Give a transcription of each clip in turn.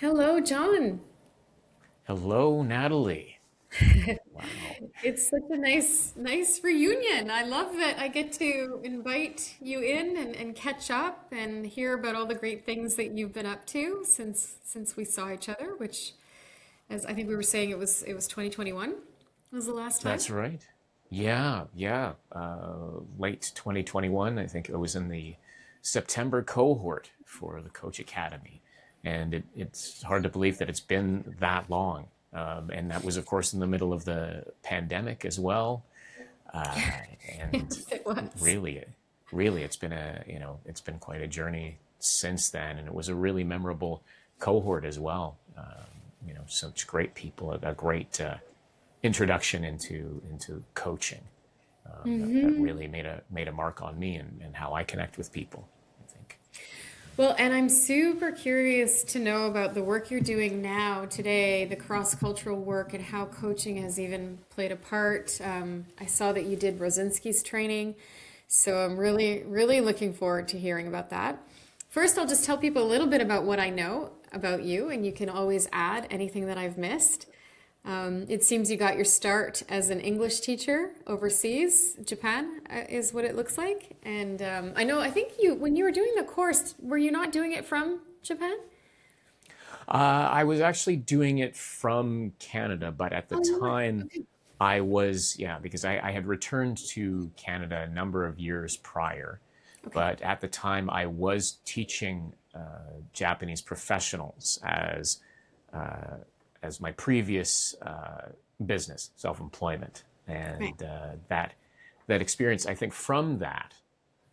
Hello, John. Hello, Natalie. Wow. It's such a nice reunion. I love that I get to invite you in and catch up and hear about all the great things that you've been up to since we saw each other, which, as I think we were saying, it was 2021 was the last time. That's right. Yeah, yeah. Late 2021, I think it was in the September cohort for the Coach Academy. And it's hard to believe that it's been that long. And that was, of course, in the middle of the pandemic as well. Uh, and Yes, it was. really, really, it's been quite a journey since then. And it was a really memorable cohort as well. Such great people, a great introduction into coaching that really made a mark on me and how I connect with people, I think. Well, and I'm super curious to know about the work you're doing now, today, the cross-cultural work and how coaching has even played a part. I saw that you did Rosinski's training, so I'm really looking forward to hearing about that. First, I'll just tell people a little bit about what I know about you, and you can always add anything that I've missed. It seems you got your start as an English teacher overseas. Japan is what it looks like. And I think when you were doing the course, were you not doing it from Japan? I was actually doing it from Canada, but at the Oh, you were. time Okay. I was, yeah, because I had returned to Canada a number of years prior. Okay. But at the time I was teaching Japanese professionals as my previous business, self-employment, Right. and that experience. I think from that,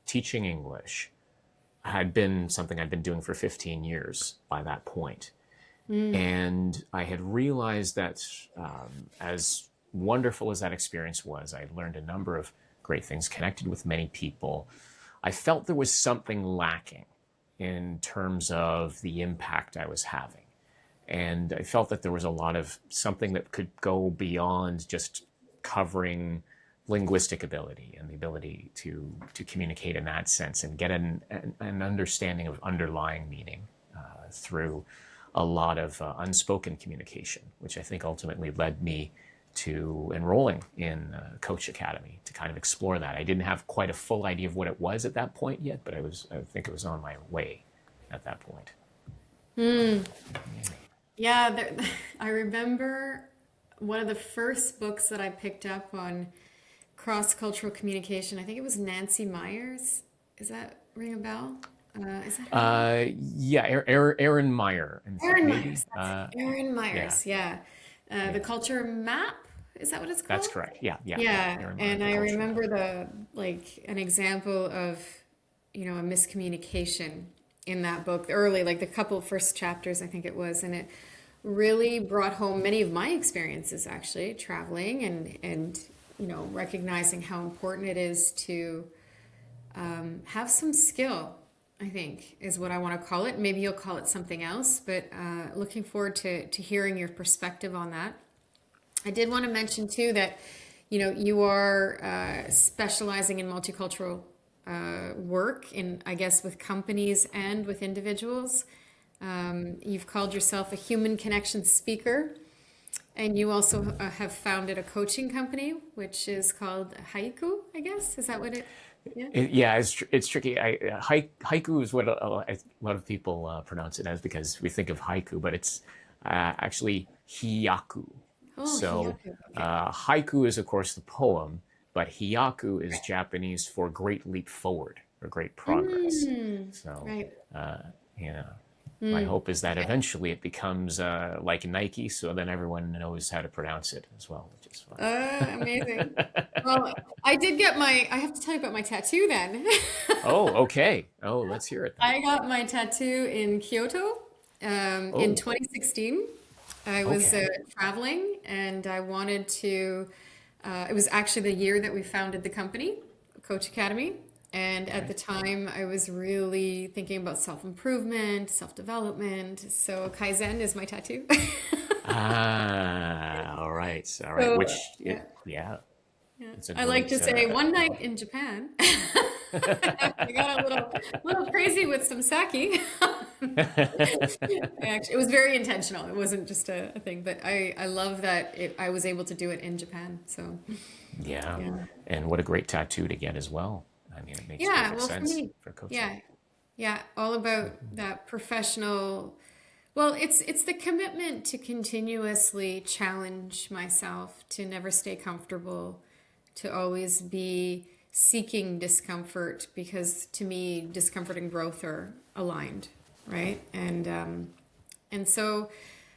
teaching English had been something I'd been doing for 15 years by that point. Mm. And I had realized that as wonderful as that experience was, I learned a number of great things, connected with many people. I felt there was something lacking in terms of the impact I was having. And I felt that there was a lot of something that could go beyond just covering linguistic ability and the ability to communicate in that sense and get an understanding of underlying meaning through a lot of unspoken communication, which I think ultimately led me to enrolling in Coach Academy to kind of explore that. I didn't have quite a full idea of what it was at that point yet, but I think it was on my way at that point. Mm. Yeah, I remember one of the first books that I picked up on cross-cultural communication. I think it was Nancy Myers. Is that ring a bell? Is that her name? Yeah, Aaron Meyer, in fact, Erin maybe. Myers. That's it. Erin Yeah, Myers. Yeah. The yeah, culture map. Is that what it's that's called? correct. Yeah, yeah, yeah. Yeah. Aaron Meyer, And the I culture map. remember an example of, a miscommunication in that book early, like the couple first chapters, I think it was, and it really brought home many of my experiences actually traveling and recognizing how important it is to have some skill, I think, is what I want to call it. Maybe you'll call it something else, but looking forward to hearing your perspective on that. I did want to mention too that, you are specializing in multicultural work in, I guess, with companies and with individuals. You've called yourself a human connection speaker, and you also have founded a coaching company, which is called Haiku, I guess. Is that what it? Yeah. Yeah, it's tricky. Haiku is what a lot of people pronounce it as because we think of haiku, but it's actually hiyaku. Oh, So Hiyaku. Okay. haiku is, of course, the poem, but hiyaku is Japanese for great leap forward or great progress. Mm, So, right. uh, you know, my Mm. hope is that eventually it becomes like Nike, so then everyone knows how to pronounce it as well, which is Amazing. fun. Well, I have to tell you about my tattoo then. Oh, okay. Oh, let's hear it then. I got my tattoo in Kyoto in Oh, 2016. I was okay. traveling and I wanted to, it was actually the year that we founded the company, Coach Academy. And at the Right. time, I was really thinking about self-improvement, self-development. So Kaizen is my tattoo. All right. All right. So, Which, yeah. yeah, Yeah. it's a I like great, to say one night in Japan. I got a little crazy with some sake. Actually, it was very intentional. It wasn't just a thing, but I love that I was able to do it in Japan. So Yeah. yeah. And what a great tattoo to get as well. I mean, it makes Yeah, perfect well, for sense me, for coaching. yeah, yeah, all about that professional. Well, it's the commitment to continuously challenge myself, to never stay comfortable, to always be seeking discomfort, because to me, discomfort and growth are aligned, right? And so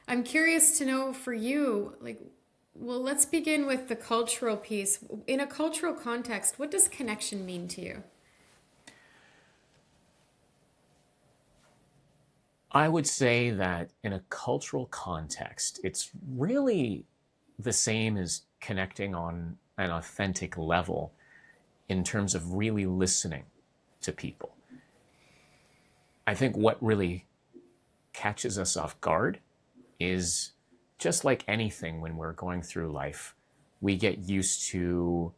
I'm curious to know for you, like, well, let's begin with the cultural piece. In a cultural context, what does connection mean to you? I would say that in a cultural context, it's really the same as connecting on an authentic level in terms of really listening to people. I think what really catches us off guard is just like anything when we're going through life, we get used to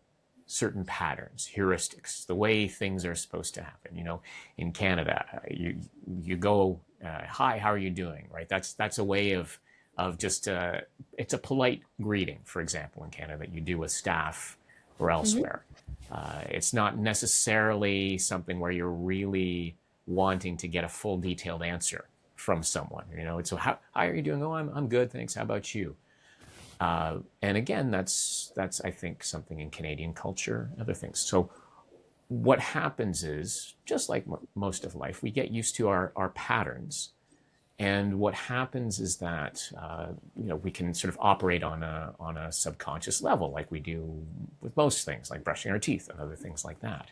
certain patterns, heuristics, the way things are supposed to happen. You know, in Canada, you go, "Hi, how are you doing?" Right? That's a way of just it's a polite greeting, for example, in Canada that you do with staff or Hmm. elsewhere. It's not necessarily something where you're really wanting to get a full detailed answer from someone. You know, it's so how are you doing? Oh, I'm good, thanks. How about you? And again, that's I think something in Canadian culture, other things. So what happens is, just like most of life, we get used to our patterns. And what happens is that we can sort of operate on a subconscious level, like we do with most things, like brushing our teeth and other things like that.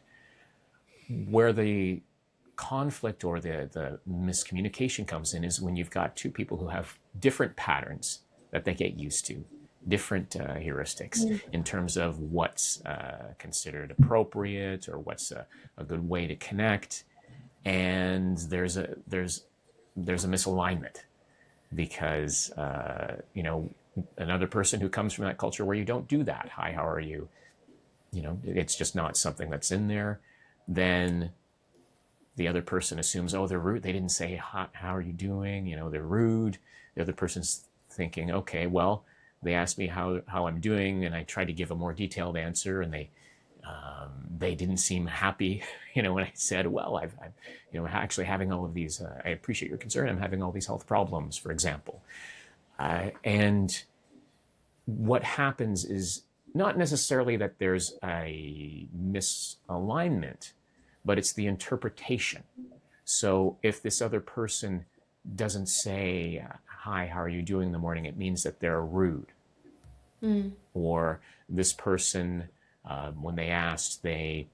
Where the conflict or the miscommunication comes in is when you've got two people who have different patterns that they get used to, different heuristics in terms of what's considered appropriate or what's a good way to connect, and there's a misalignment because another person who comes from that culture where you don't do that. Hi, how are you? It's just not something that's in there. Then the other person assumes, oh, they're rude. They didn't say, how are you doing? They're rude. The other person's thinking, okay, well, they asked me how I'm doing, and I tried to give a more detailed answer, and they didn't seem happy, when I said, well, I'm actually having all of these, I appreciate your concern. I'm having all these health problems, for example. And what happens is not necessarily that there's a misalignment, but it's the interpretation. So if this other person doesn't say, hi, how are you doing in the morning, it means that they're rude. Mm. Or this person, when they asked, they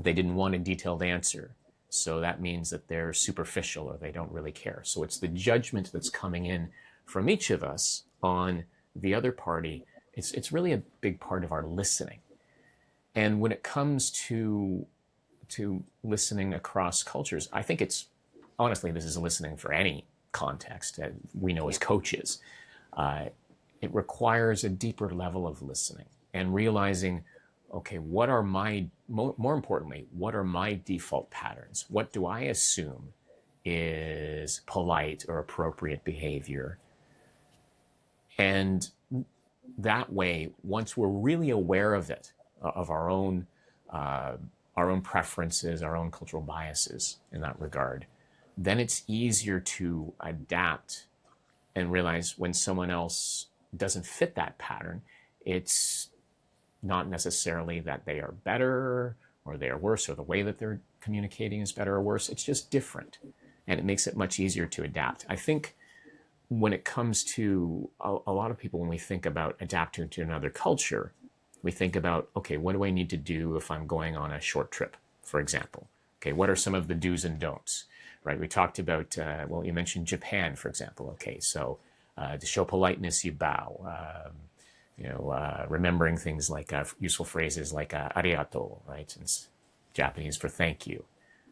didn't want a detailed answer. So that means that they're superficial or they don't really care. So it's the judgment that's coming in from each of us on the other party. It's really a big part of our listening. And when it comes to listening across cultures, I think it's honestly, this is listening for any context that we know as coaches. Uh, it requires a deeper level of listening and realizing, okay, what are more importantly, what are my default patterns? What do I assume is polite or appropriate behavior? And that way, once we're really aware of it, of uh, our own preferences, our own cultural biases in that regard, then it's easier to adapt and realize when someone else doesn't fit that pattern, it's not necessarily that they are better or they are worse or the way that they're communicating is better or worse. It's just different. And it makes it much easier to adapt. I think when it comes to a lot of people, when we think about adapting to another culture, we think about, okay, what do I need to do if I'm going on a short trip, for example? Okay, what are some of the do's and don'ts, right? We talked about, well, you mentioned Japan, for example. Okay, so to show politeness, you bow. Remembering things like useful phrases like arigato, right? It's Japanese for thank you.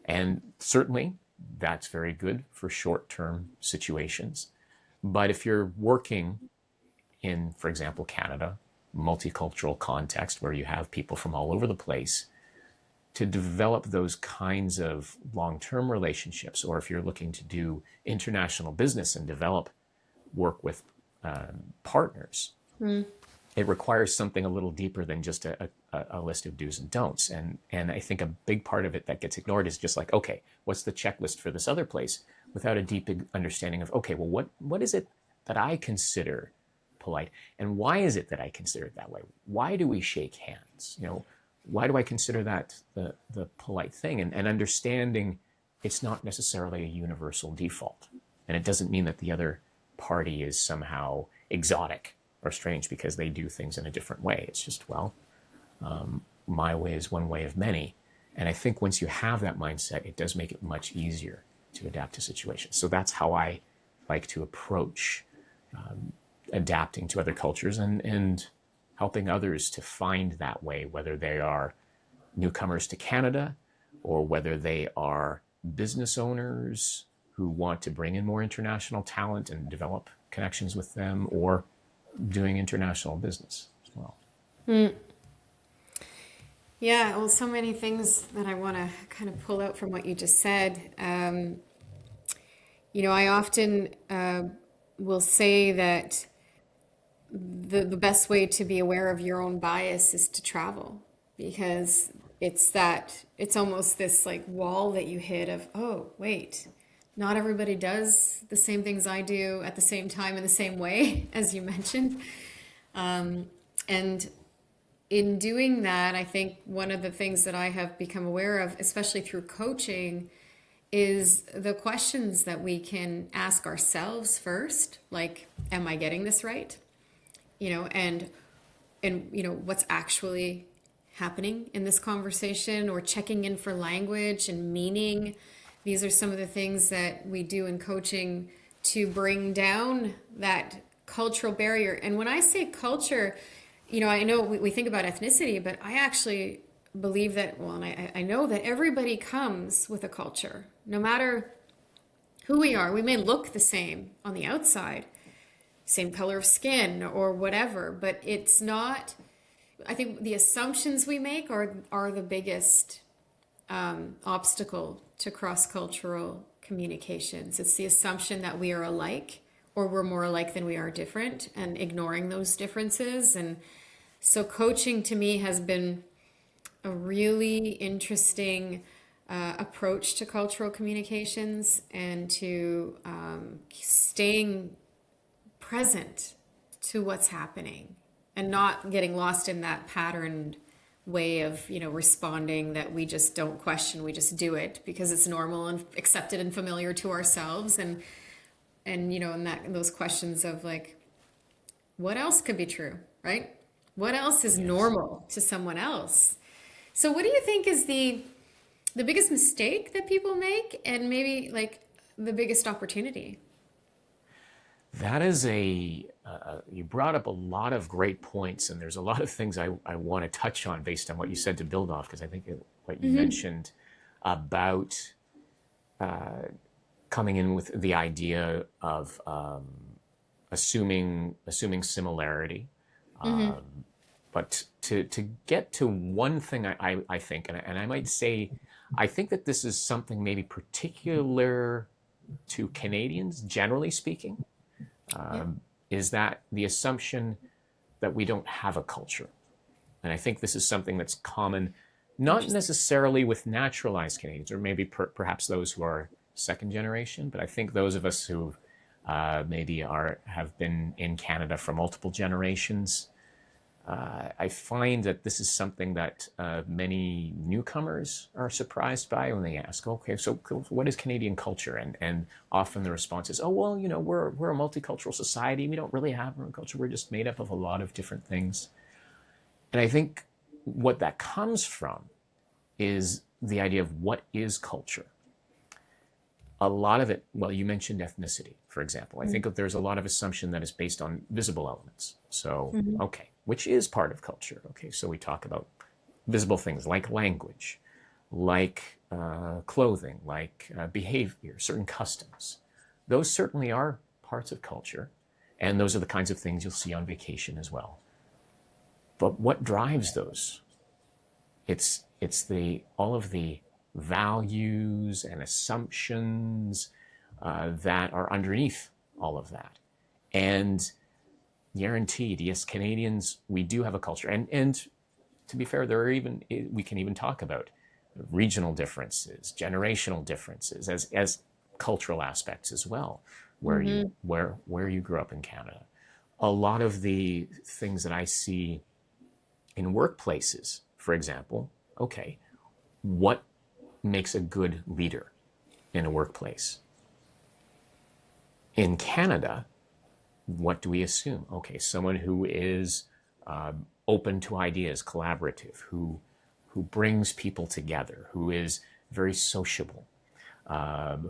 And certainly that's very good for short-term situations. But if you're working in, for example, Canada, multicultural context where you have people from all over the place, to develop those kinds of long-term relationships, or if you're looking to do international business and develop work with partners, it requires something a little deeper than just a list of do's and don'ts. And I think a big part of it that gets ignored is just like, okay, what's the checklist for this other place, without a deep understanding of, okay, well, what is it that I consider polite, and why is it that I consider it that way? Why do we shake hands? Why do I consider that the polite thing? And understanding it's not necessarily a universal default. And it doesn't mean that the other party is somehow exotic or strange because they do things in a different way. It's just, well, my way is one way of many. And I think once you have that mindset, it does make it much easier to adapt to situations. So that's how I like to approach adapting to other cultures and helping others to find that way, whether they are newcomers to Canada or whether they are business owners who want to bring in more international talent and develop connections with them, or doing international business as well. Yeah, well, so many things that I want to kind of pull out from what you just said. I often will say that the best way to be aware of your own bias is to travel, because it's almost this like wall that you hit of, oh, wait, not everybody does the same things I do at the same time in the same way, as you mentioned. And in doing that, I think one of the things that I have become aware of, especially through coaching, is the questions that we can ask ourselves first, like, am I getting this right? And what's actually happening in this conversation, or checking in for language and meaning. These are some of the things that we do in coaching to bring down that cultural barrier. And when I say culture, I know we think about ethnicity, but I actually believe that, well, and I know that everybody comes with a culture, no matter who we are. We may look the same on the outside, same color of skin or whatever, but it's not. I think the assumptions we make are the biggest obstacle to cross-cultural communications. It's the assumption that we are alike, or we're more alike than we are different, and ignoring those differences. And so coaching to me has been a really interesting approach to cultural communications, and to staying present to what's happening and not getting lost in that patterned way of responding that we just don't question, we just do it because it's normal and accepted and familiar to ourselves. And those questions of like, what else could be true, right? What else is normal to someone else? So what do you think is the biggest mistake that people make, and maybe like the biggest opportunity? That is you brought up a lot of great points, and there's a lot of things I want to touch on based on what you said to build off, because I think what you mentioned about coming in with the idea of assuming similarity. But to get to one thing, I think, and I might say, I think that this is something maybe particular to Canadians, generally speaking, is that the assumption that we don't have a culture. And I think this is something that's common, not necessarily with naturalized Canadians, or maybe perhaps those who are second generation, but I think those of us who maybe have been in Canada for multiple generations, I find that this is something that many newcomers are surprised by when they ask, okay, so what is Canadian culture? And often the response is, oh, well, we're a multicultural society. We don't really have our own culture. We're just made up of a lot of different things. And I think what that comes from is the idea of what is culture. A lot of it, well, you mentioned ethnicity, for example. I think that there's a lot of assumption that is based on visible elements. So, okay, which is part of culture. Okay, so we talk about visible things like language, like clothing, like behavior, certain customs. Those certainly are parts of culture, and those are the kinds of things you'll see on vacation as well. But what drives those? It's It's the all of the values and assumptions that are underneath all of that. And guaranteed, yes, Canadians, we do have a culture. And to be fair, there are even, we can even talk about regional differences, generational differences as cultural aspects as well, where you grew up in Canada. A lot of the things that I see in workplaces, for example, okay, what makes a good leader in a workplace? In Canada, what do we assume? Okay, someone who is open to ideas, collaborative, who brings people together, who is very sociable,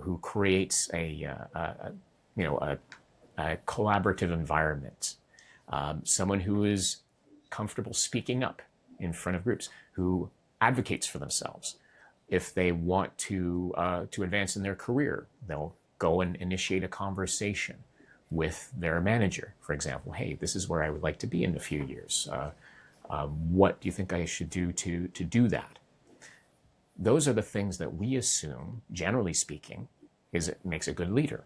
who creates a collaborative environment, someone who is comfortable speaking up in front of groups, who advocates for themselves. If they want to advance in their career, they'll go and initiate a conversation with their manager, for example. Hey, this is where I would like to be in a few years. What do you think I should do to do that? Those are the things that we assume, generally speaking, is it makes a good leader.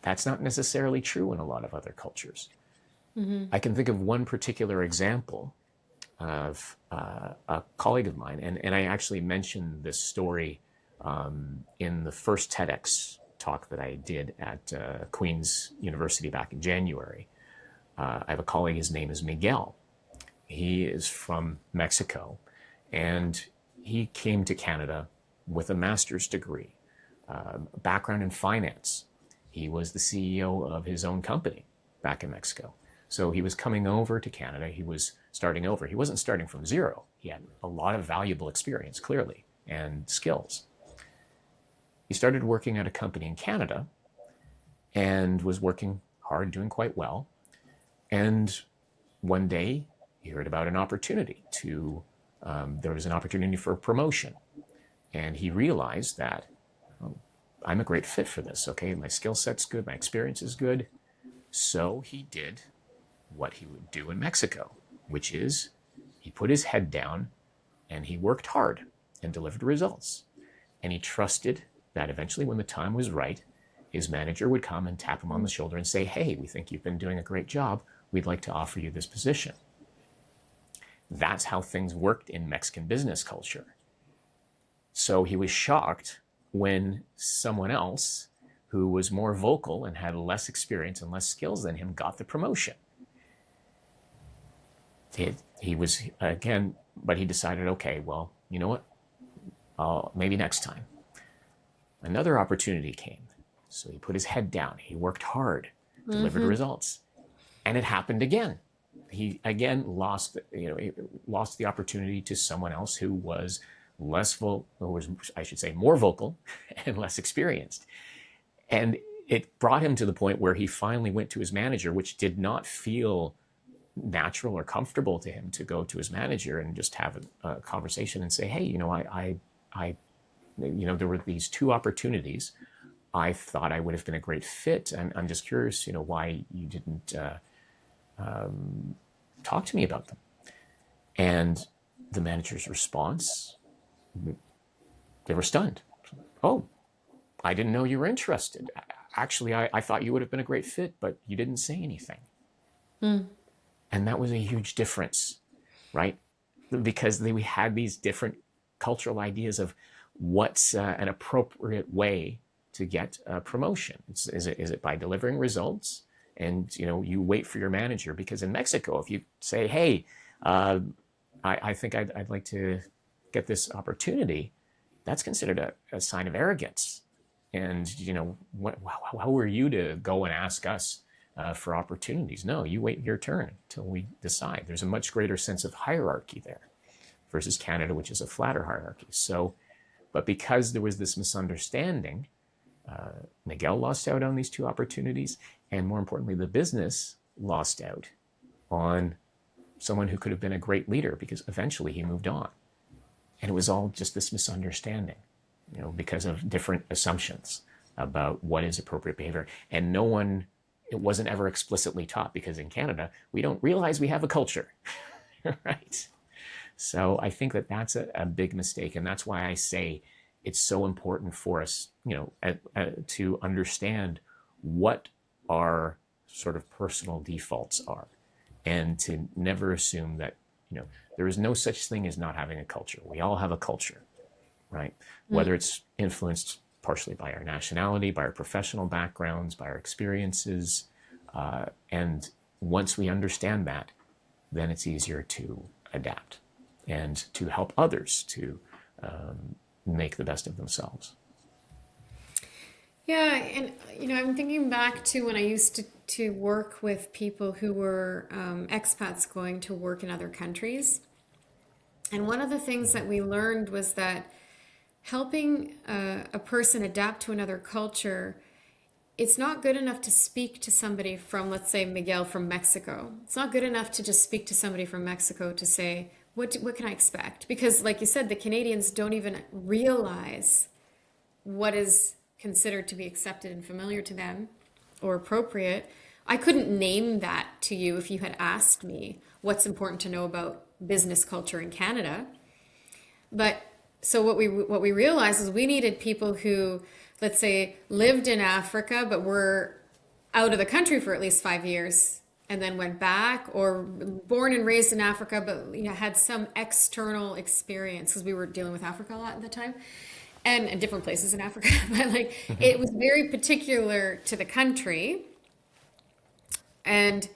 That's not necessarily true in a lot of other cultures. I can think of one particular example of a colleague of mine, and I actually mentioned this story in the first TEDx talk that I did at Queen's University back in January. I have a colleague, his name is Miguel. He is from Mexico, and he came to Canada with a master's degree, background in finance. He was the CEO of his own company back in Mexico. So he was coming over to Canada. He was starting over. He wasn't starting from zero. He had a lot of valuable experience, clearly, and skills. He started working at a company in Canada and was working hard, doing quite well. And one day he heard about an opportunity there was an opportunity for a promotion. And he realized that, oh, I'm a great fit for this, okay? My skill set's good, my experience is good. So he did what he would do in Mexico, which is he put his head down and he worked hard and delivered results. And he trusted that eventually, when the time was right, his manager would come and tap him on the shoulder and say, hey, we think you've been doing a great job. We'd like to offer you this position. That's how things worked in Mexican business culture. So he was shocked when someone else who was more vocal and had less experience and less skills than him got the promotion. He was, again, but he decided, okay, well, you know what? Maybe next time. Another opportunity came. So he put his head down. He worked hard, delivered results. And it happened again. He again lost the opportunity to someone else who was more vocal and less experienced. And it brought him to the point where he finally went to his manager, which did not feel natural or comfortable to him, to go to his manager and just have a conversation and say, hey, there were these two opportunities. I thought I would have been a great fit. And I'm just curious, why you didn't talk to me about them. And the manager's response, they were stunned. Oh, I didn't know you were interested. Actually, I thought you would have been a great fit, but you didn't say anything. And that was a huge difference, right? Because we had these different cultural ideas of what's an appropriate way to get a promotion. Is it by delivering results? And you wait for your manager, because in Mexico, if you say, hey, I think I'd like to get this opportunity, that's considered a sign of arrogance. And how are you to go and ask us for opportunities? No, you wait your turn till we decide. There's a much greater sense of hierarchy there versus Canada, which is a flatter hierarchy. So, but because there was this misunderstanding, Miguel lost out on these two opportunities, and more importantly, the business lost out on someone who could have been a great leader, because eventually he moved on. And it was all just this misunderstanding, because of different assumptions about what is appropriate behavior. And it wasn't ever explicitly taught, because in Canada, we don't realize we have a culture, right? So I think that that's a big mistake. And that's why I say it's so important for us, to understand what our sort of personal defaults are, and to never assume that, there is no such thing as not having a culture. We all have a culture, right? Whether it's influenced partially by our nationality, by our professional backgrounds, by our experiences. And once we understand that, then it's easier to adapt and to help others to make the best of themselves. Yeah, and I'm thinking back to when I used to work with people who were expats going to work in other countries. And one of the things that we learned was that helping a person adapt to another culture, it's not good enough to speak to somebody from, let's say, Miguel from Mexico. It's not good enough to just speak to somebody from Mexico to say, what can I expect? Because like you said, the Canadians don't even realize what is considered to be accepted and familiar to them or appropriate. I couldn't name that to you if you had asked me what's important to know about business culture in Canada. But so what we realized is we needed people who, let's say, lived in Africa but were out of the country for at least 5 years and then went back, or born and raised in Africa but had some external experience, because we were dealing with Africa a lot at the time, and different places in Africa. But like it was very particular to the country, and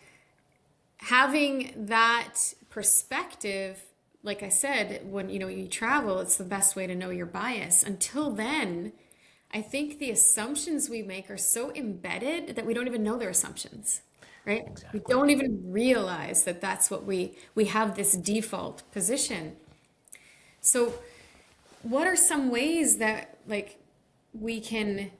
having that perspective, like I said, when you travel, it's the best way to know your bias. Until then, I think the assumptions we make are so embedded that we don't even know they're assumptions, right? Exactly. We don't even realize that that's what we have, this default position. So what are some ways that like we can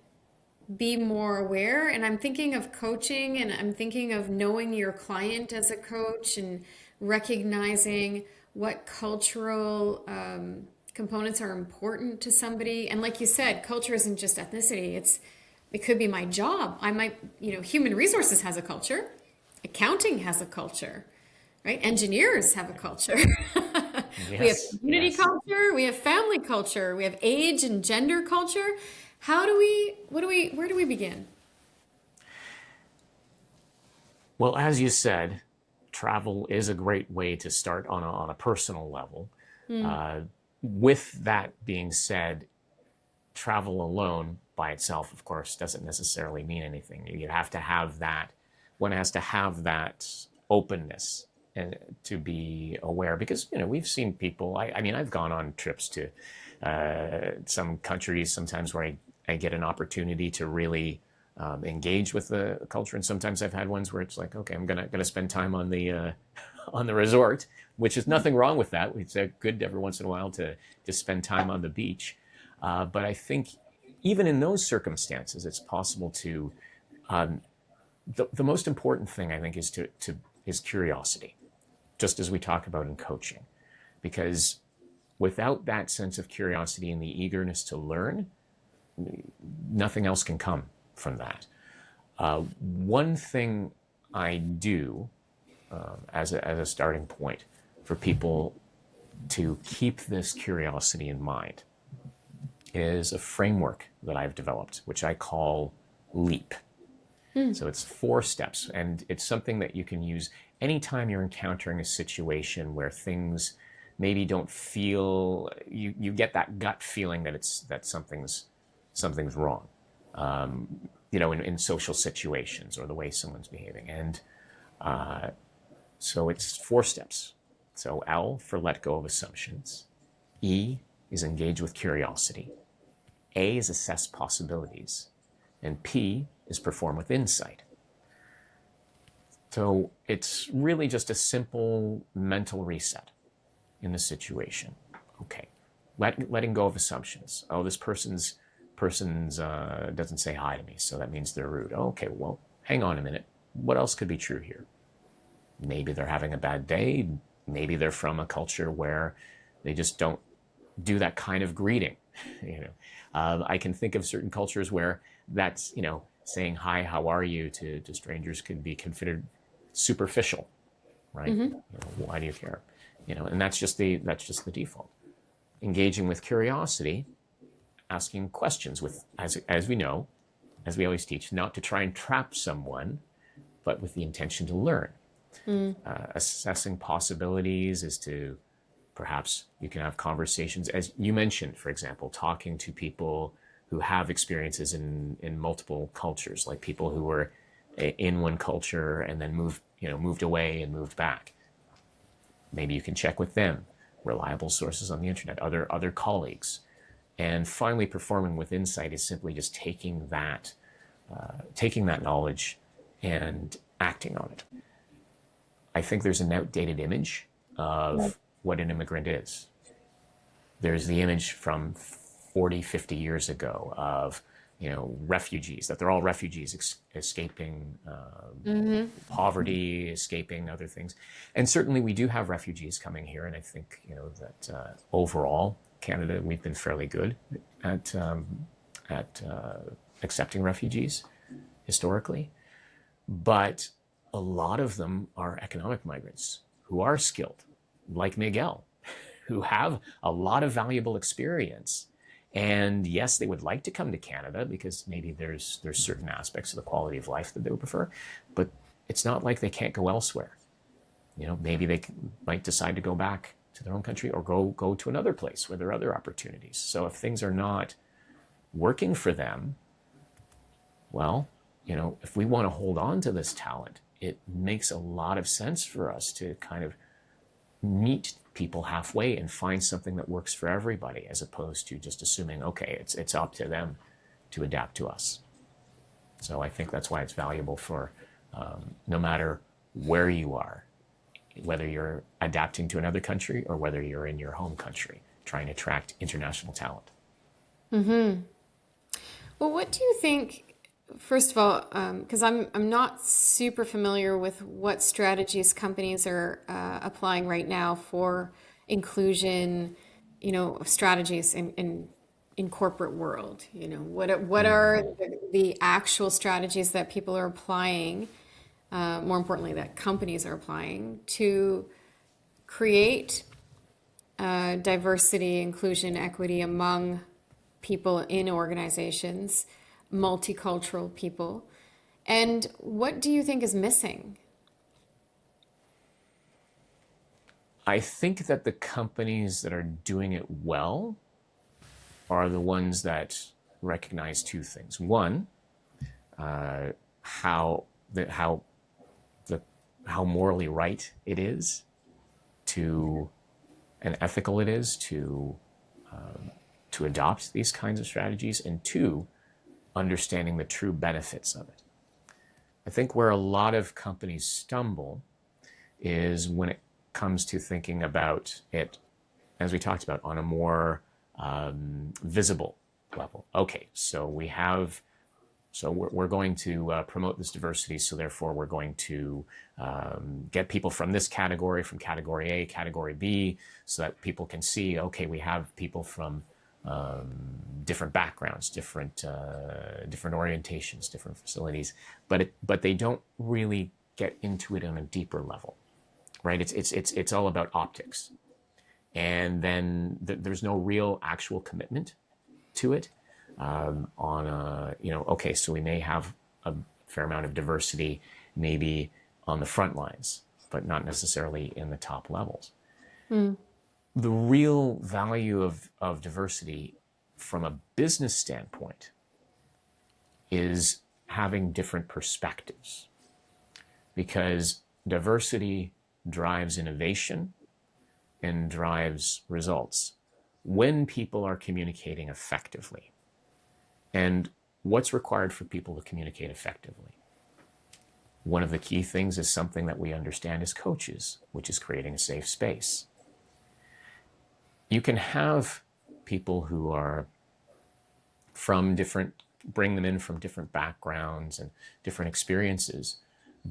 be more aware? And I'm thinking of coaching, and I'm thinking of knowing your client as a coach and recognizing what cultural components are important to somebody. And like you said, culture isn't just ethnicity. It could be my job. I might, human resources has a culture. Accounting has a culture, right? Engineers have a culture. We have community culture. We have family culture. We have age and gender culture. Where do we begin? Well, as you said, travel is a great way to start on a personal level. With that being said, travel alone by itself, of course, doesn't necessarily mean anything. You have to have that. One has to have that openness and to be aware, because we've seen people. I mean, I've gone on trips to some countries sometimes where I get an opportunity to really engage with the culture, and sometimes I've had ones where it's like, okay, I'm gonna spend time on the resort, which is nothing wrong with that. It's good every once in a while to spend time on the beach, but I think even in those circumstances, it's possible to. The most important thing, I think, is curiosity, just as we talk about in coaching, because without that sense of curiosity and the eagerness to learn, nothing else can come from that. One thing I do as a starting point for people to keep this curiosity in mind is a framework that I've developed, which I call LEAP. So it's 4 steps, and it's something that you can use anytime you're encountering a situation where things maybe don't feel, you get that gut feeling that something's wrong, in social situations or the way someone's behaving. And so it's 4 steps. So L for let go of assumptions. E is engage with curiosity. A is assess possibilities. And P is perform with insight. So it's really just a simple mental reset in the situation. Okay, letting go of assumptions. Oh, this person's doesn't say hi to me, so that means they're rude. Okay, well, hang on a minute. What else could be true here? Maybe they're having a bad day. Maybe they're from a culture where they just don't do that kind of greeting. I can think of certain cultures where that's, saying hi, how are you to strangers could be considered superficial, right? Why do you care? And that's just the default. Engaging with curiosity, asking questions with, as we know, as we always teach, not to try and trap someone, but with the intention to learn. Assessing possibilities as to perhaps you can have conversations, as you mentioned, for example, talking to people who have experiences in multiple cultures, like people who were in one culture and then moved away and moved back. Maybe you can check with them, reliable sources on the internet, other colleagues. And finally, performing with insight is simply just taking that knowledge and acting on it. I think there's an outdated image of what an immigrant is. There's the image from 40, 50 years ago of, refugees, that they're all refugees escaping poverty, escaping other things. And certainly we do have refugees coming here. And I think, that overall, Canada, we've been fairly good at accepting refugees historically. But a lot of them are economic migrants who are skilled, like Miguel, who have a lot of valuable experience. And yes, they would like to come to Canada because maybe there's certain aspects of the quality of life that they would prefer, but it's not like they can't go elsewhere. Maybe they might decide to go back to their own country or go to another place where there are other opportunities. So if things are not working for them, well, if we want to hold on to this talent, it makes a lot of sense for us to kind of meet people halfway and find something that works for everybody, as opposed to just assuming, okay, it's up to them to adapt to us. So I think that's why it's valuable for no matter where you are, whether you're adapting to another country or whether you're in your home country, trying to attract international talent. Well, what do you think? First of all, because I'm not super familiar with what strategies companies are applying right now for inclusion, strategies in corporate world. What are the actual strategies that people are applying, more importantly, that companies are applying to create diversity, inclusion, equity among people in organizations, multicultural people, and what do you think is missing? I think that the companies that are doing it well are the ones that recognize two things. One, how morally right it is to, and ethical it is to adopt these kinds of strategies, and two, understanding the true benefits of it. I think where a lot of companies stumble is when it comes to thinking about it, as we talked about, on a more visible level. Okay, so we're going to promote this diversity, so therefore we're going to get people from this category, from category A, category B, so that people can see, okay, we have people from different backgrounds, different orientations, different facilities, but they don't really get into it on a deeper level, right? It's all about optics, and then there's no real actual commitment to it. Okay, so we may have a fair amount of diversity, maybe on the front lines, but not necessarily in the top levels. The real value of diversity from a business standpoint is having different perspectives, because diversity drives innovation and drives results when people are communicating effectively. And what's required for people to communicate effectively? One of the key things is something that we understand as coaches, which is creating a safe space. You can have people who are bring them in from different backgrounds and different experiences,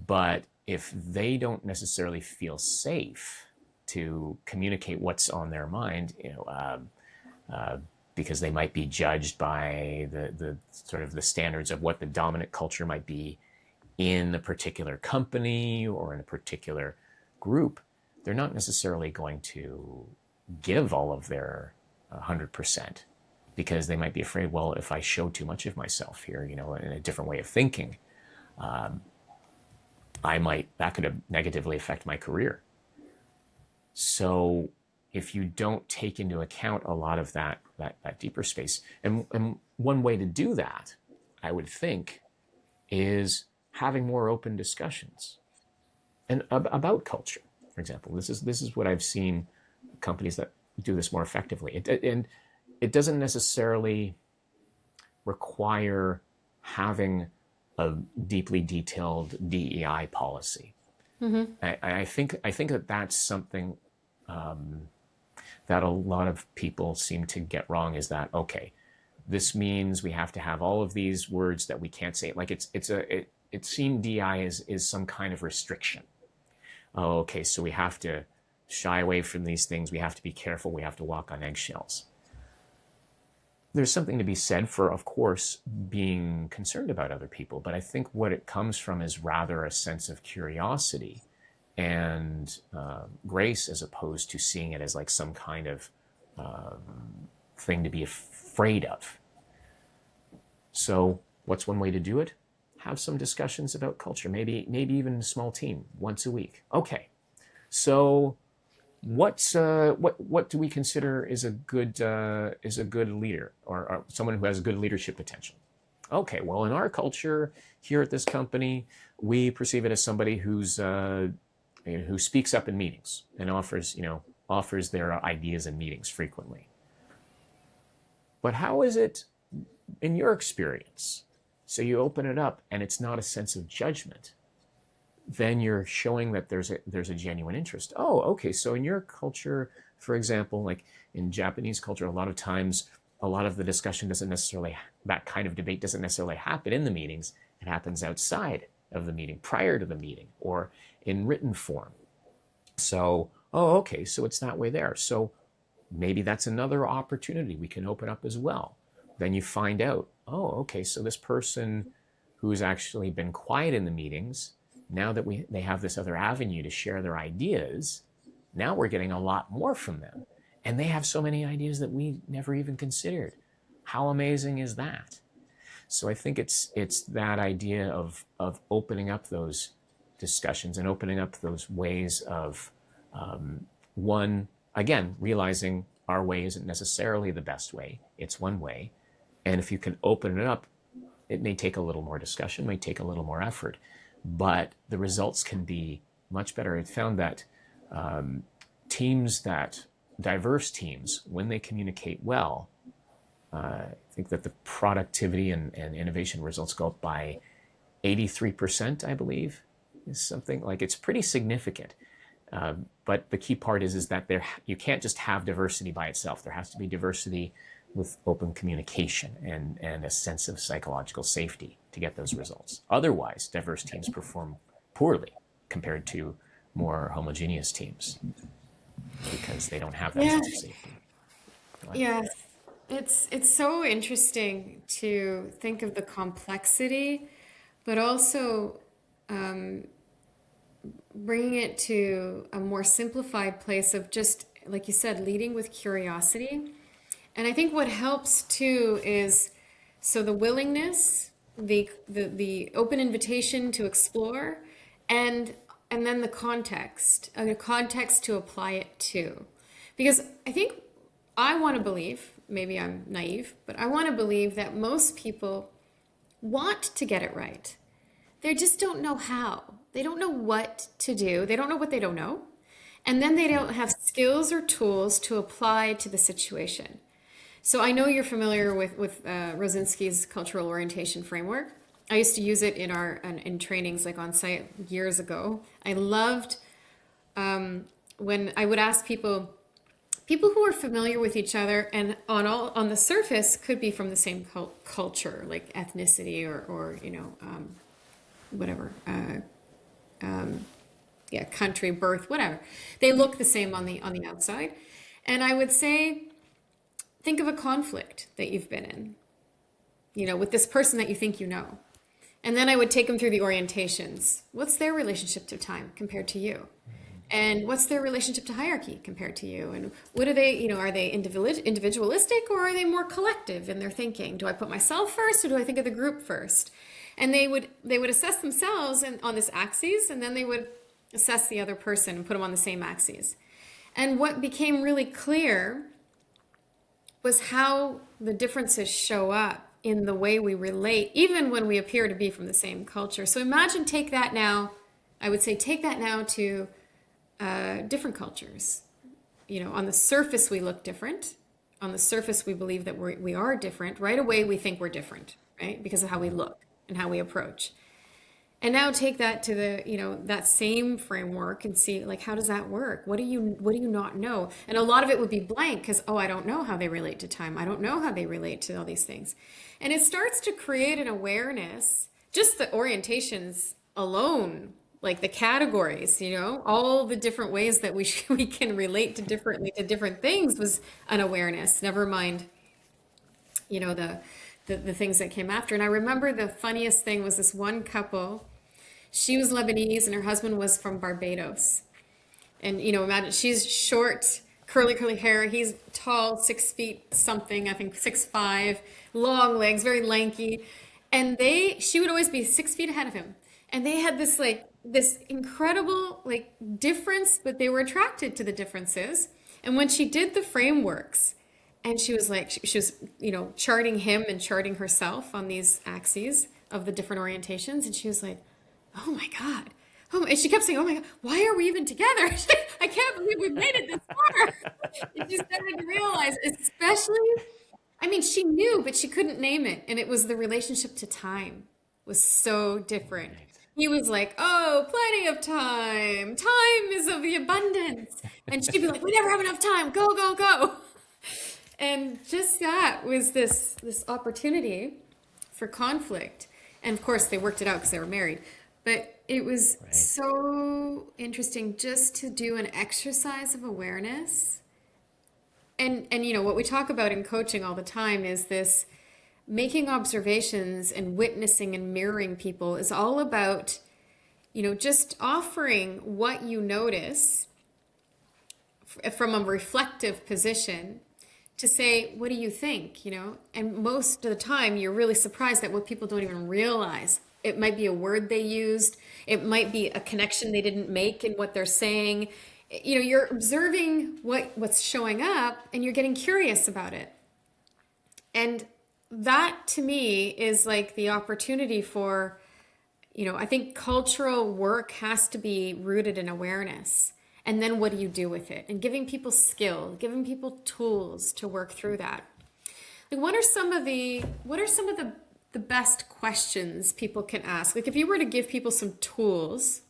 but if they don't necessarily feel safe to communicate what's on their mind, because they might be judged by the sort of the standards of what the dominant culture might be in a particular company or in a particular group, they're not necessarily going to give all of their 100% because they might be afraid, well, if I show too much of myself here, in a different way of thinking, that could negatively affect my career. So if you don't take into account a lot of that deeper space, and one way to do that, I would think, is having more open discussions and about culture. For example, this is what I've seen companies that do this more effectively. And it doesn't necessarily require having a deeply detailed DEI policy. Mm-hmm. I think that that's something that a lot of people seem to get wrong, is that, okay, this means we have to have all of these words that we can't say. Like it seemed DEI is some kind of restriction. Oh, okay, so we have to shy away from these things. We have to be careful. We have to walk on eggshells. There's something to be said for, of course, being concerned about other people. But I think what it comes from is rather a sense of curiosity and grace, as opposed to seeing it as like some kind of thing to be afraid of. So what's one way to do it? Have some discussions about culture, maybe even a small team once a week. Okay, so what do we consider is a good leader, or someone who has good leadership potential? Okay, well, in our culture here at this company, we perceive it as somebody who speaks up in meetings and offers their ideas in meetings frequently. But how is it in your experience? So you open it up and it's not a sense of judgment. Then you're showing that there's a genuine interest. Oh, okay. So in your culture, for example, like in Japanese culture, a lot of times, a lot of the discussion that kind of debate doesn't necessarily happen in the meetings. It happens outside of the meeting, prior to the meeting, or in written form. So, oh, okay. So it's that way there. So maybe that's another opportunity we can open up as well. Then you find out, oh, okay, so this person who's actually been quiet in the meetings, now that they have this other avenue to share their ideas, now we're getting a lot more from them. And they have so many ideas that we never even considered. How amazing is that? So I think it's that idea of opening up those discussions and opening up those ways of, one, again, realizing our way isn't necessarily the best way. It's one way. And if you can open it up, it may take a little more discussion, may take a little more effort, but the results can be much better. It found that diverse teams, when they communicate well, I think that the productivity and innovation results go up by 83%, I believe, is something like, it's pretty significant. But the key part is that you can't just have diversity by itself. There has to be diversity with open communication and a sense of psychological safety to get those results. Otherwise, diverse teams perform poorly compared to more homogeneous teams because they don't have that sense of safety. Yes, it's so interesting to think of the complexity, but also bringing it to a more simplified place of just, like you said, leading with curiosity. And I think what helps too is, so the willingness, the open invitation to explore, and then the context, a context to apply it to. Because I think I want to believe, maybe I'm naive, but I want to believe that most people want to get it right. They just don't know how. They don't know what to do. They don't know what they don't know. And then they don't have skills or tools to apply to the situation. So I know you're familiar with Rosinski's cultural orientation framework. I used to use it in trainings, like on site years ago. I loved when I would ask people who are familiar with each other and on the surface could be from the same culture, like ethnicity or whatever, country, birth, whatever. They look the same on the outside, and I would say, think of a conflict that you've been in, with this person that you think you know. And then I would take them through the orientations. What's their relationship to time compared to you? And what's their relationship to hierarchy compared to you? And what are they, are they individualistic, or are they more collective in their thinking? Do I put myself first, or do I think of the group first? And they would assess themselves on this axis, and then they would assess the other person and put them on the same axis. And what became really clear was how the differences show up in the way we relate, even when we appear to be from the same culture. So imagine, take that now to different cultures. On the surface we look different. On the surface we believe that we are different. Right away we think we're different, right? Because of how we look and how we approach. And now take that to that same framework and see, like, how does that work? What do you not know? And a lot of it would be blank because, I don't know how they relate to time. I don't know how they relate to all these things. And it starts to create an awareness, just the orientations alone, like the categories, all the different ways that we can relate to different things was an awareness. Never mind, the things that came after. And I remember the funniest thing was this one couple. She was Lebanese and her husband was from Barbados. And, imagine, she's short, curly hair. He's tall, 6 feet something, I think 6'5", long legs, very lanky. And she would always be 6 feet ahead of him. And they had this incredible difference, but they were attracted to the differences. And when she did the frameworks, and she was charting him and charting herself on these axes of the different orientations, and she was like, oh my God. And she kept saying, oh my God, why are we even together? I can't believe we've made it this far. And she started to realize, she knew, but she couldn't name it. And it was the relationship to time was so different. He was like, oh, plenty of time. Time is of the abundance. And she'd be like, we never have enough time. Go, go, go. And just that was this opportunity for conflict. And of course, they worked it out because they were married. But it was so interesting just to do an exercise of awareness. And what we talk about in coaching all the time is this making observations and witnessing and mirroring people is all about, just offering what you notice from a reflective position to say, what do you think, And most of the time, you're really surprised at what people don't even realize. It might be a word they used. It might be a connection they didn't make in what they're saying. You're observing what's showing up, and you're getting curious about it. And that, to me, is like the opportunity for, I think cultural work has to be rooted in awareness. And then what do you do with it? And giving people skill, giving people tools to work through that. Like, what are some of the best questions people can ask? Like, if you were to give people some tools,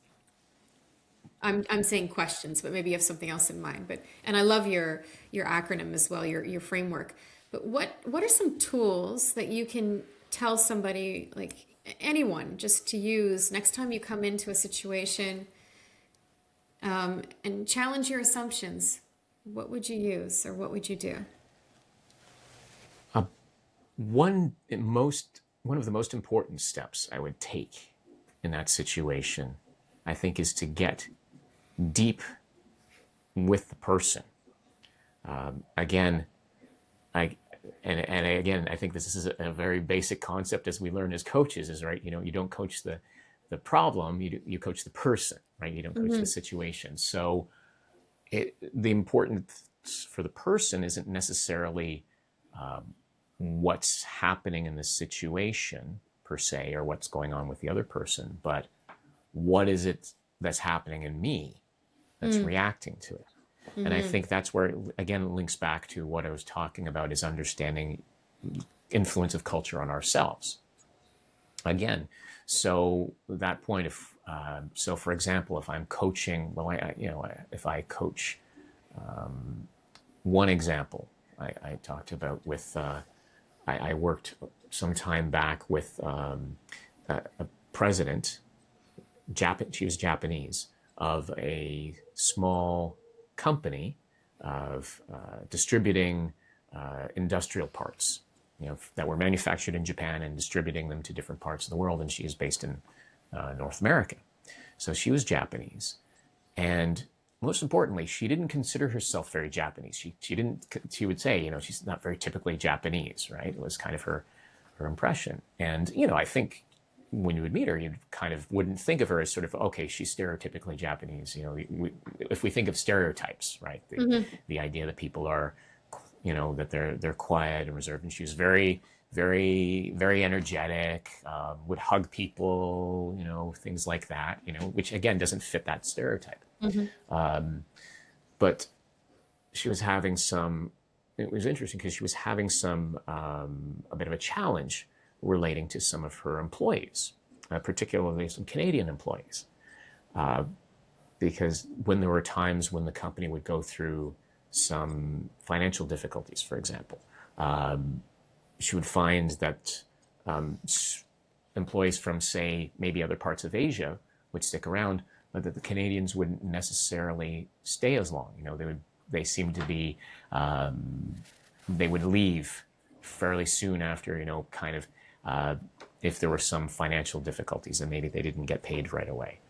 I'm saying questions, but maybe you have something else in mind. And I love your acronym as well, your framework. But what are some tools that you can tell somebody, like anyone, just to use next time you come into a situation? And challenge your assumptions. What would you use, or what would you do? One of the most important steps I would take in that situation, I think, is to get deep with the person. Again, I think this is a very basic concept as we learn as coaches. Is right. You don't coach the problem. You coach the person. Right. You don't coach the situation. So the importance for the person isn't necessarily what's happening in the situation per se, or what's going on with the other person, but what is it that's happening in me that's reacting to it. And I think that's where, again, it links back to what I was talking about, is understanding influence of culture on ourselves. Again, so that point of, so for example, if I'm coaching, if I coach, one example I talked about with, I worked some time back with a president, she was Japanese, of a small company of distributing industrial parts, that were manufactured in Japan and distributing them to different parts of the world. And she is based in North America. So she was Japanese. And most importantly, she didn't consider herself very Japanese. She would say, she's not very typically Japanese, right? It was kind of her impression. And, I think when you would meet her, you kind of wouldn't think of her as sort of, okay, she's stereotypically Japanese. If we think of stereotypes, right? The idea that people are, that they're quiet and reserved. And she was very, very, very energetic, would hug people, things like that, which again doesn't fit that stereotype. But she was having it was interesting because she was having a bit of a challenge relating to some of her employees, particularly some Canadian employees. Because when there were times when the company would go through some financial difficulties, for example, she would find that employees from, say, maybe other parts of Asia would stick around, but that the Canadians wouldn't necessarily stay as long. They seemed to be, they would leave fairly soon after, kind of, if there were some financial difficulties and maybe they didn't get paid right away.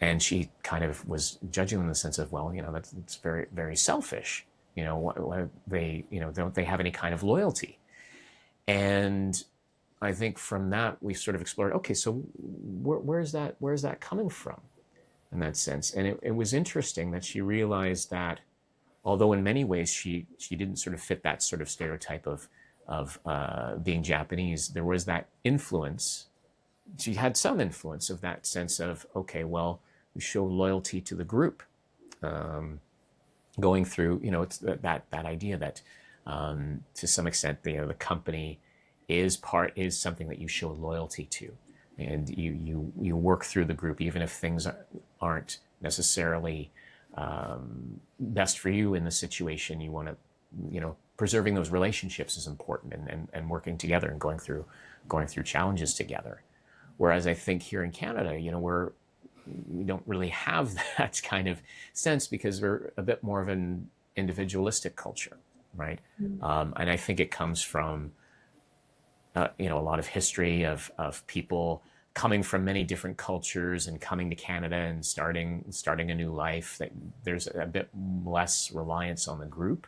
And she kind of was judging them in the sense of, well, that's very, very selfish. Don't they have any kind of loyalty? And I think from that we sort of explored, okay, so where's that coming from in that sense? And it was interesting that she realized that although in many ways she didn't sort of fit that sort of stereotype of being Japanese, there was that influence. She had some influence of that sense of, okay, well, we show loyalty to the group, going through, it's that idea that to some extent, the company is something that you show loyalty to, and you work through the group even if things aren't necessarily best for you in the situation. You want to, preserving those relationships is important, and working together and going through challenges together. Whereas I think here in Canada, we don't really have that kind of sense because we're a bit more of an individualistic culture, right? And I think it comes from a lot of history of people coming from many different cultures and coming to Canada and starting a new life. That there's a bit less reliance on the group.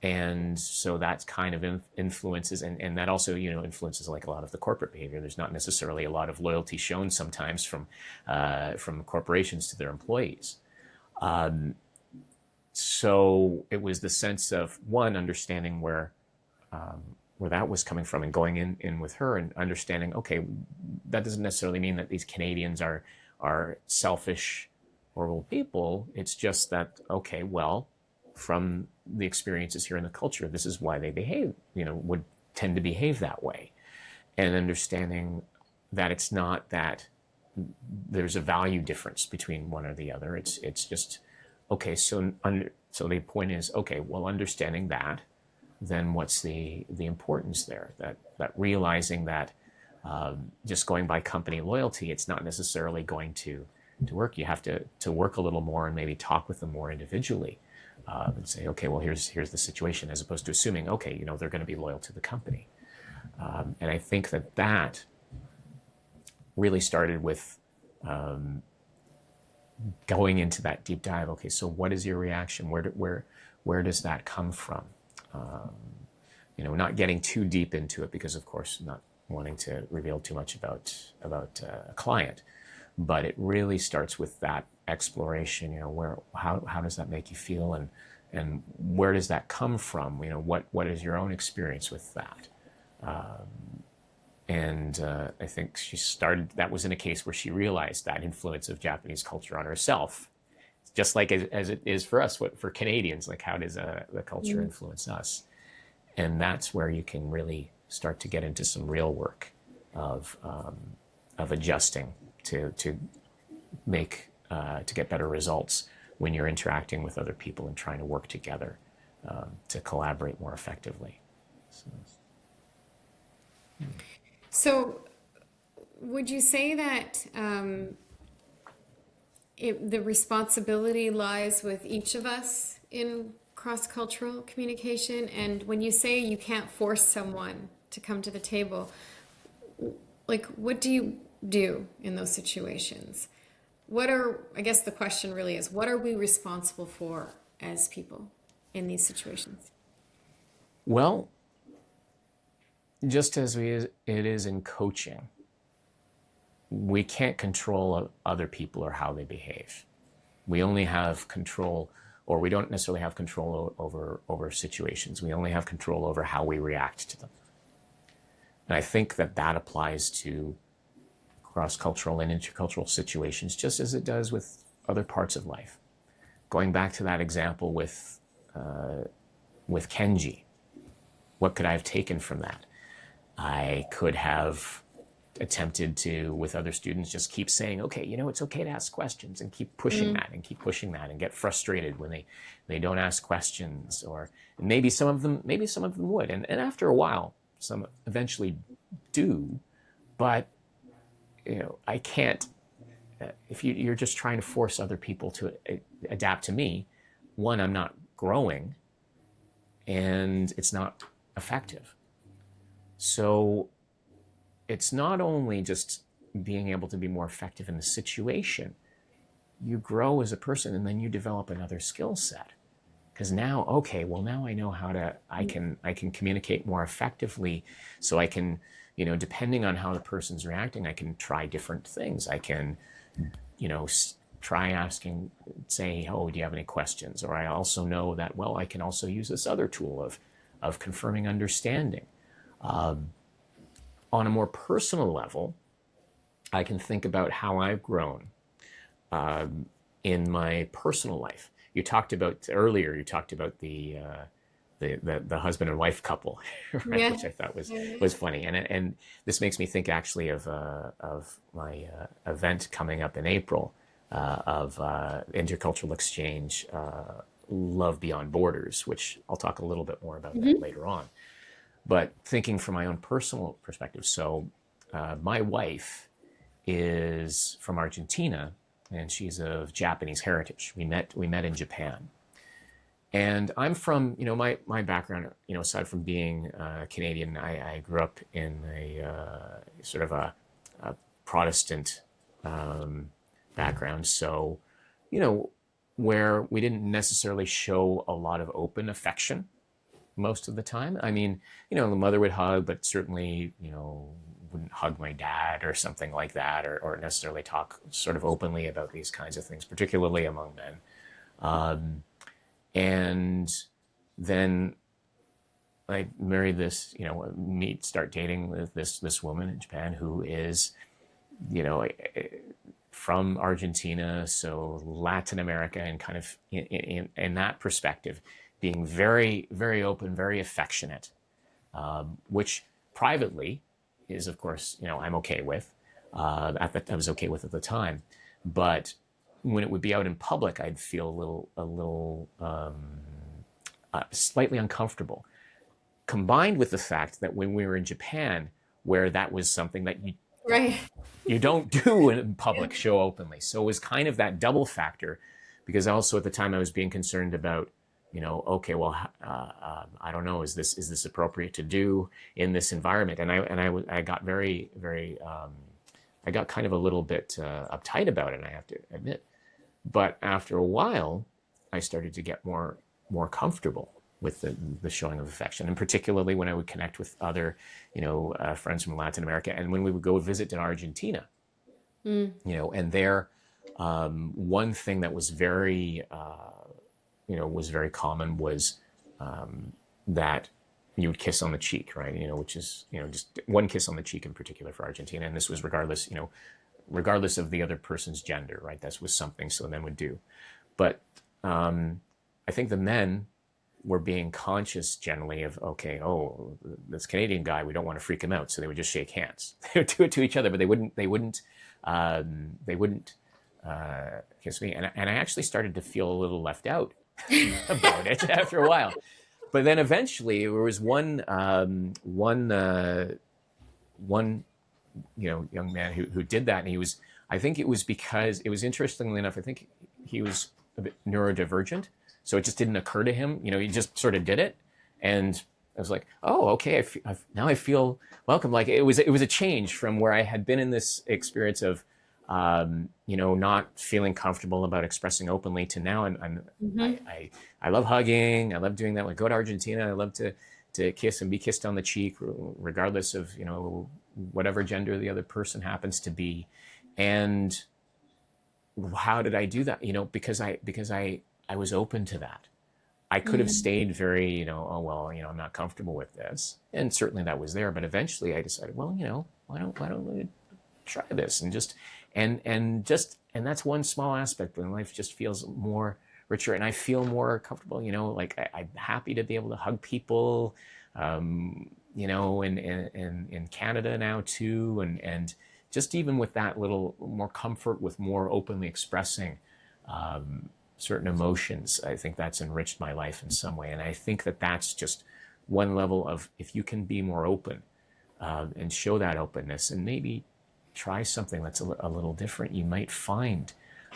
And so that kind of influences, and that also, influences like a lot of the corporate behavior. There's not necessarily a lot of loyalty shown sometimes from corporations to their employees. So it was the sense of, one, understanding where that was coming from and going in with her and understanding, okay, that doesn't necessarily mean that these Canadians are selfish, horrible people. It's just that, okay, well, from the experiences here in the culture, this is why they behave, would tend to behave that way. And understanding that it's not that there's a value difference between one or the other. It's just, okay, so the point is, okay, well, understanding that, then what's the importance there? That realizing that just going by company loyalty, it's not necessarily going to work. You have to work a little more and maybe talk with them more individually. And say, okay, well, here's the situation, as opposed to assuming, okay, they're going to be loyal to the company. And I think that really started with going into that deep dive. Okay, so what is your reaction? Where does that come from? Not getting too deep into it because, of course, not wanting to reveal too much about a client, but it really starts with that exploration. How does that make you feel, and where does that come from? What is your own experience with that? And I think that was in a case where she realized that influence of Japanese culture on herself, just like as it is for us, for Canadians, like how does the culture influence us? And that's where you can really start to get into some real work of adjusting to make to get better results when you're interacting with other people and trying to work together to collaborate more effectively. So would you say that the responsibility lies with each of us in cross-cultural communication? And when you say you can't force someone to come to the table, like, what do you do in those situations? I guess the question really is, what are we responsible for as people in these situations? Well, just as it is in coaching, we can't control other people or how they behave. We only have control, or we don't necessarily have control over situations. We only have control over how we react to them. And I think that applies to cross-cultural and intercultural situations, just as it does with other parts of life. Going back to that example with Kenji, what could I have taken from that? I could have attempted to, with other students, just keep saying, okay, it's okay to ask questions, and keep pushing that and keep pushing that, and get frustrated when they don't ask questions. Or maybe some of them would. And after a while, some eventually do. But, I can't, if you're just trying to force other people to adapt to me, one, I'm not growing, and it's not effective. So it's not only just being able to be more effective in the situation, you grow as a person, and then you develop another skill set. Because now I know I can communicate more effectively. So I can, depending on how the person's reacting, I can try different things. I can, try asking, say, oh, do you have any questions? Or I also know that, well, I can also use this other tool of confirming understanding. On a more personal level, I can think about how I've grown in my personal life. You talked about the husband and wife couple, right? Yeah. Which I thought was funny, and this makes me think actually of my event coming up in April of intercultural exchange, Love Beyond Borders, which I'll talk a little bit more about that later on. But thinking from my own personal perspective, so my wife is from Argentina, and she's of Japanese heritage. We met in Japan, and I'm from, my background, aside from being Canadian, I grew up in a sort of a Protestant background. So, where we didn't necessarily show a lot of open affection most of the time. I mean, the mother would hug, but certainly, wouldn't hug my dad or something like that, or necessarily talk sort of openly about these kinds of things, particularly among men. And then I married this, start dating with this woman in Japan who is, from Argentina, so Latin America, and kind of in that perspective, being very, very open, very affectionate, which privately is, of course, I'm okay with. I was okay with at the time, but when it would be out in public, I'd feel a little slightly uncomfortable. Combined with the fact that when we were in Japan, where that was something that you don't do in public, show openly, so it was kind of that double factor. Because also at the time I was being concerned about, okay, well, I don't know, is this appropriate to do in this environment? And I got very, very, I got kind of a little bit uptight about it, I have to admit. But after a while, I started to get more comfortable with the showing of affection, and particularly when I would connect with other, friends from Latin America, and when we would go visit in Argentina, and there, one thing that was very common was that you would kiss on the cheek, right? Which is, just one kiss on the cheek in particular for Argentina. And this was regardless of the other person's gender, right? That was something so men would do. But I think the men were being conscious generally of, okay, oh, this Canadian guy, we don't want to freak him out. So they would just shake hands. They would do it to each other, but they wouldn't kiss me. And I actually started to feel a little left out about it after a while. But then eventually there was one young man who did that, and he was, I think it was because, it was interestingly enough, I think he was a bit neurodivergent, so it just didn't occur to him. He just sort of did it, and I was like, oh, okay, now I feel welcome. Like it was a change from where I had been in this experience of not feeling comfortable about expressing openly to now Mm-hmm. I love hugging. I love doing that. When I go to Argentina, I love to kiss and be kissed on the cheek, regardless of, whatever gender the other person happens to be. And how did I do that? Because I was open to that. I could have Mm-hmm. stayed very, oh well, I'm not comfortable with this, and certainly that was there. But eventually, I decided, well, why don't we try this and that's one small aspect when life just feels more richer, and I feel more comfortable. Like I'm happy to be able to hug people, in Canada now too, and just even with that little more comfort with more openly expressing certain emotions, I think that's enriched my life in some way. And I think that that's just one level of, if you can be more open and show that openness and maybe try something that's a little different, you might find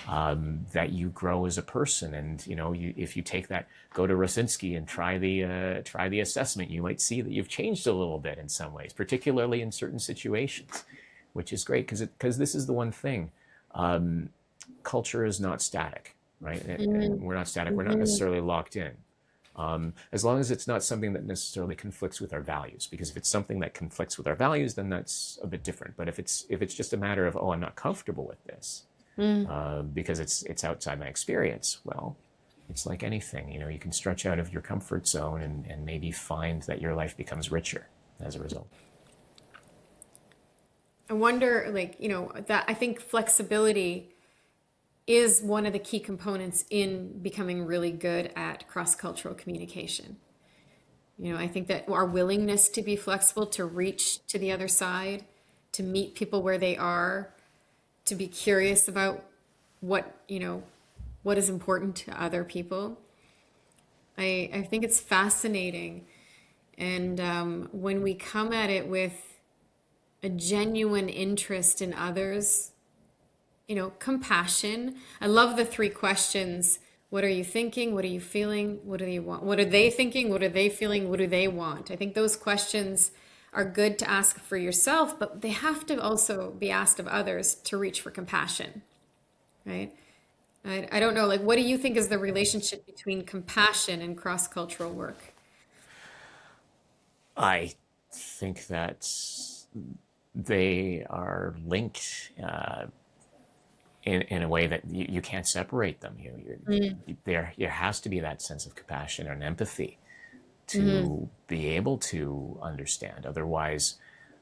that you grow as a person. And if you take that, go to Rosinski and try the assessment, you might see that you've changed a little bit in some ways, particularly in certain situations, which is great because this is the one thing. Culture is not static, right? And we're not static. We're not Mm-hmm. necessarily locked in. As long as it's not something that necessarily conflicts with our values, because if it's something that conflicts with our values, then that's a bit different. But if it's just a matter of, oh, I'm not comfortable with this because it's outside my experience, well, it's like anything. You can stretch out of your comfort zone and maybe find that your life becomes richer as a result. I wonder, that I think flexibility is one of the key components in becoming really good at cross-cultural communication. I think that our willingness to be flexible, to reach to the other side, to meet people where they are, to be curious about what is important to other people. I think it's fascinating. And when we come at it with a genuine interest in others, compassion. I love the three questions. What are you thinking? What are you feeling? What do you want? What are they thinking? What are they feeling? What do they want? I think those questions are good to ask for yourself, but they have to also be asked of others to reach for compassion, right? I don't know, like, what do you think is the relationship between compassion and cross-cultural work? I think that they are linked in a way that you can't separate them. There has to be that sense of compassion and empathy Mm-hmm. to be able to understand. Otherwise,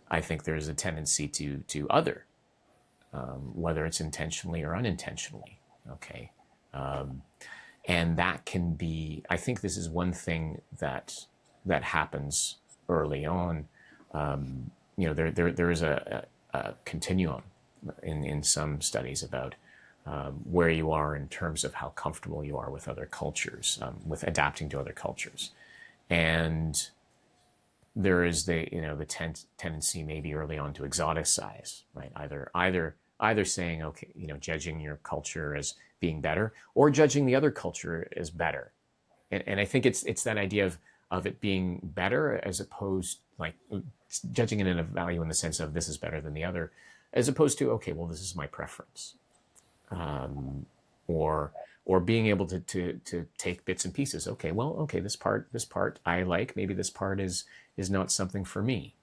I think there's a tendency to other, whether it's intentionally or unintentionally. Okay, and that can be. I think this is one thing that happens early on. There is a continuum in some studies about where you are in terms of how comfortable you are with other cultures, with adapting to other cultures, and there is the tendency maybe early on to exoticize, right? Either saying, okay, judging your culture as being better, or judging the other culture as better. And I think it's that idea of it being better, as opposed, like, judging it in a value in the sense of this is better than the other, as opposed to, okay, well, this is my preference, or being able to take bits and pieces. Okay, well, okay, this part I like. Maybe this part is not something for me.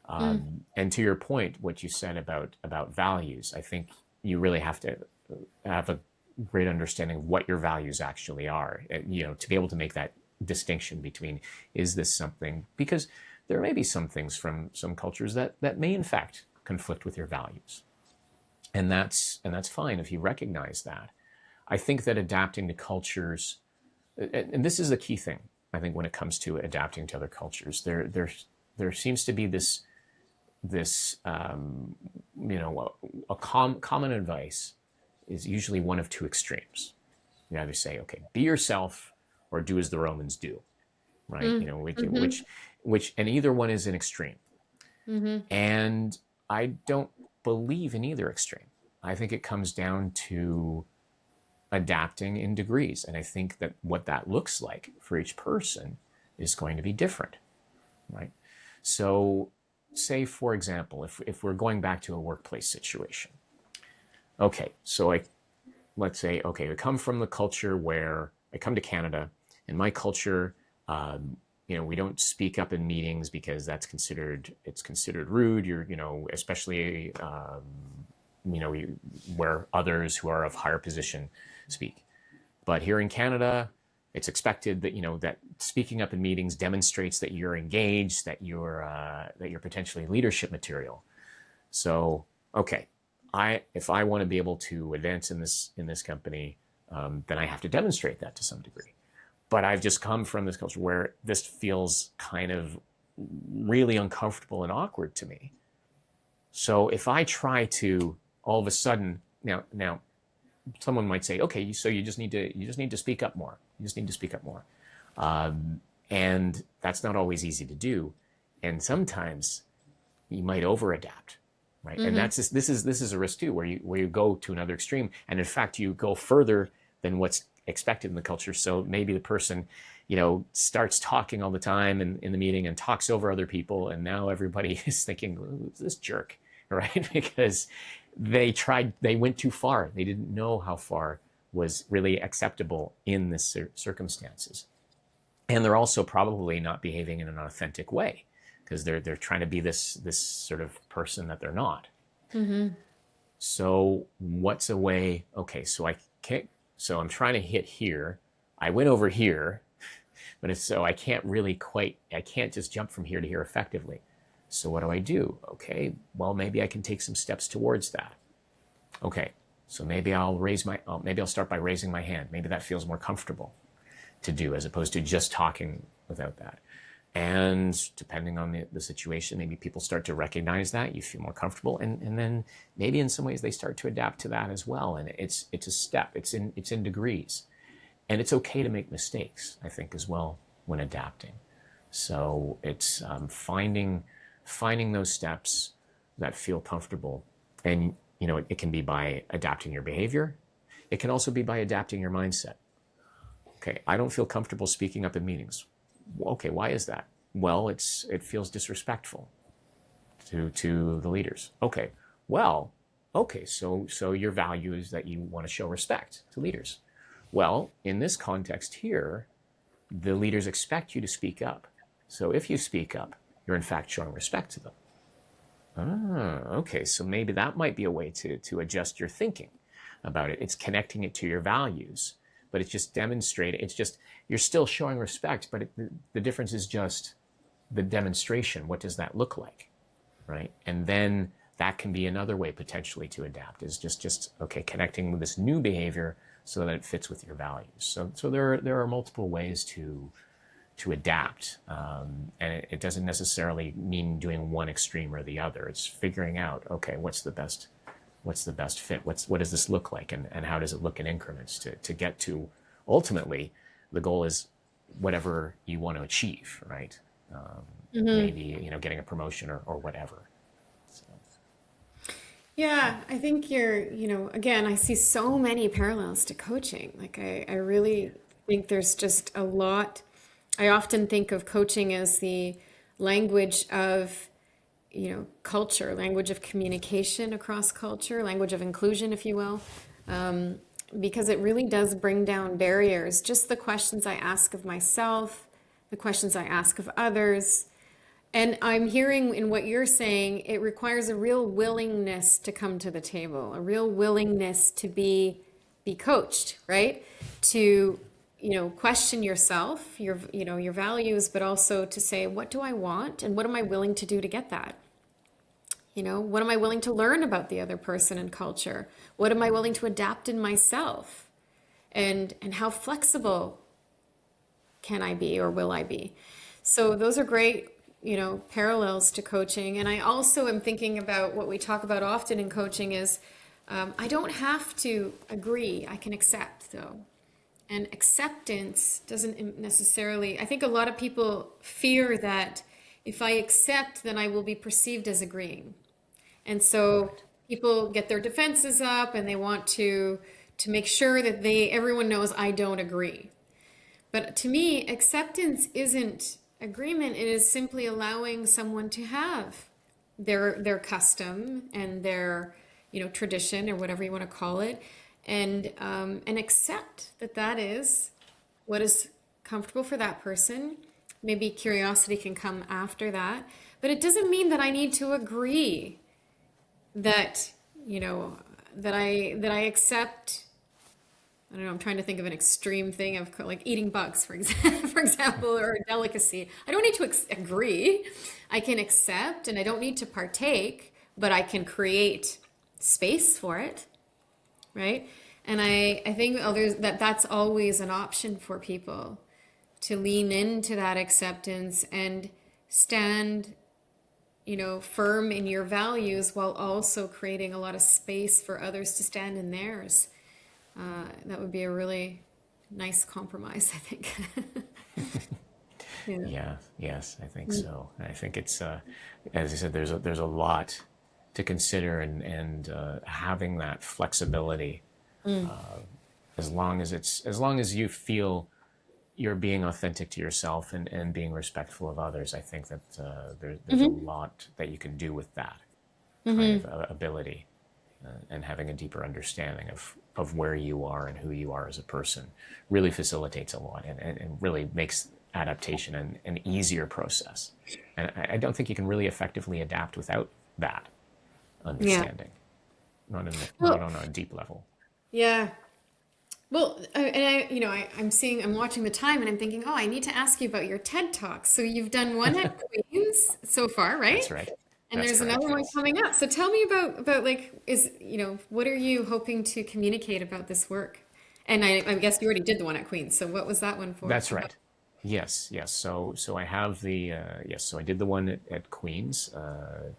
And to your point, what you said about values, I think you really have to have a great understanding of what your values actually are. To be able to make that distinction between, is this something, because there may be some things from some cultures that may in fact conflict with your values, and that's fine if you recognize that. I think that adapting to cultures, and this is the key thing, I think, when it comes to adapting to other cultures, there seems to be this common advice is usually one of two extremes. You either say, okay, be yourself, or do as the Romans do, right? Mm-hmm. Which and either one is an extreme. Mm-hmm. And I don't believe in either extreme. I think it comes down to adapting in degrees. And I think that what that looks like for each person is going to be different, right? So, say, for example, if we're going back to a workplace situation, Okay, so let's say, okay, I come from the culture where I come to Canada. In my culture, we don't speak up in meetings because it's considered rude. Especially, where others who are of higher position speak. But here in Canada, it's expected that that speaking up in meetings demonstrates that you're engaged, that you're potentially leadership material. So, okay, if I want to be able to advance in this company, then I have to demonstrate that to some degree. But I've just come from this culture where this feels kind of really uncomfortable and awkward to me. So if I try to all of a sudden now someone might say, okay, so you just need to speak up more. You just need to speak up more, and that's not always easy to do, and sometimes you might over adapt, right? Mm-hmm. And this is a risk too, where you go to another extreme, and in fact you go further than what's expected in the culture. So maybe the person starts talking all the time in the meeting and talks over other people, and now everybody is thinking, who's this jerk, right? Because they went too far. They didn't know how far was really acceptable in this circumstances. And they're also probably not behaving in an authentic way because they're trying to be this sort of person that they're not. Mm-hmm. So what's a way? Okay, so I'm trying to hit here. I went over here, but I can't just jump from here to here effectively. So what do I do? Okay, well, maybe I can take some steps towards that. Okay, so maybe I'll start by raising my hand. Maybe that feels more comfortable to do as opposed to just talking without that. And depending on the situation, maybe people start to recognize that, you feel more comfortable, and then maybe in some ways they start to adapt to that as well. And it's a step, it's in degrees. And it's okay to make mistakes, I think, as well when adapting. So it's finding those steps that feel comfortable. And it can be by adapting your behavior. It can also be by adapting your mindset. Okay, I don't feel comfortable speaking up in meetings. Okay, why is that? Well, it feels disrespectful to the leaders. Okay, well, okay, so your value is that you want to show respect to leaders. Well, in this context here, the leaders expect you to speak up. So if you speak up, you're in fact showing respect to them. Okay, so maybe that might be a way to adjust your thinking about it. It's connecting it to your values, but it's just demonstrating. It's just, you're still showing respect, but the difference is just the demonstration. What does that look like, right? And then that can be another way potentially to adapt, is just okay, connecting with this new behavior so that it fits with your values. So there are multiple ways to adapt, and it doesn't necessarily mean doing one extreme or the other. It's figuring out, okay, what's the best fit? What does this look like, and how does it look in increments to get to, ultimately, the goal is whatever you want to achieve, right? Maybe getting a promotion or whatever. So. Yeah, I think again, I see so many parallels to coaching. Like I really think there's just a lot. I often think of coaching as the language of, culture, language of communication across culture, language of inclusion, if you will, because it really does bring down barriers. Just the questions I ask of myself, the questions I ask of others. And I'm hearing in what you're saying, it requires a real willingness to come to the table, a real willingness to be coached, right? To question yourself, your values, but also to say, what do I want and what am I willing to do to get that? What am I willing to learn about the other person and culture? What am I willing to adapt in myself? And how flexible can I be or will I be? So those are great, parallels to coaching. And I also am thinking about what we talk about often in coaching is I don't have to agree. I can accept, though. And acceptance doesn't necessarily, I think a lot of people fear that if I accept, then I will be perceived as agreeing. And so people get their defenses up and they want to make sure that everyone knows I don't agree. But to me, acceptance isn't agreement. It is simply allowing someone to have their custom and their tradition or whatever you want to call it, and accept that that is what is comfortable for that person. Maybe curiosity can come after that, but it doesn't mean that I need to agree that, that I accept. I don't know, I'm trying to think of an extreme thing of like eating bugs, for example, or a delicacy. I don't need to agree. I can accept and I don't need to partake, but I can create space for it, right? And I think that's always an option for people, to lean into that acceptance and stand, firm in your values while also creating a lot of space for others to stand in theirs. That would be a really nice compromise, I think. Yeah. Yeah, yes, I think so. I think it's, as I said, there's a lot to consider, and having that flexibility, as long as you feel you're being authentic to yourself and being respectful of others. I think that there's a lot that you can do with that kind of ability, and having a deeper understanding of where you are and who you are as a person really facilitates a lot, and really makes adaptation an easier process. And I don't think you can really effectively adapt without that understanding, not on a deep level. Yeah. Well, I'm watching the time and I'm thinking, oh, I need to ask you about your TED Talk. So you've done one at Queen's so far, right? That's right. And That's there's correct, another one yes. coming up. So tell me about like, what are you hoping to communicate about this work? And I guess you already did the one at Queen's. So what was that one for? That's right. Yes, yes. So I have the yes. So I did the one at Queen's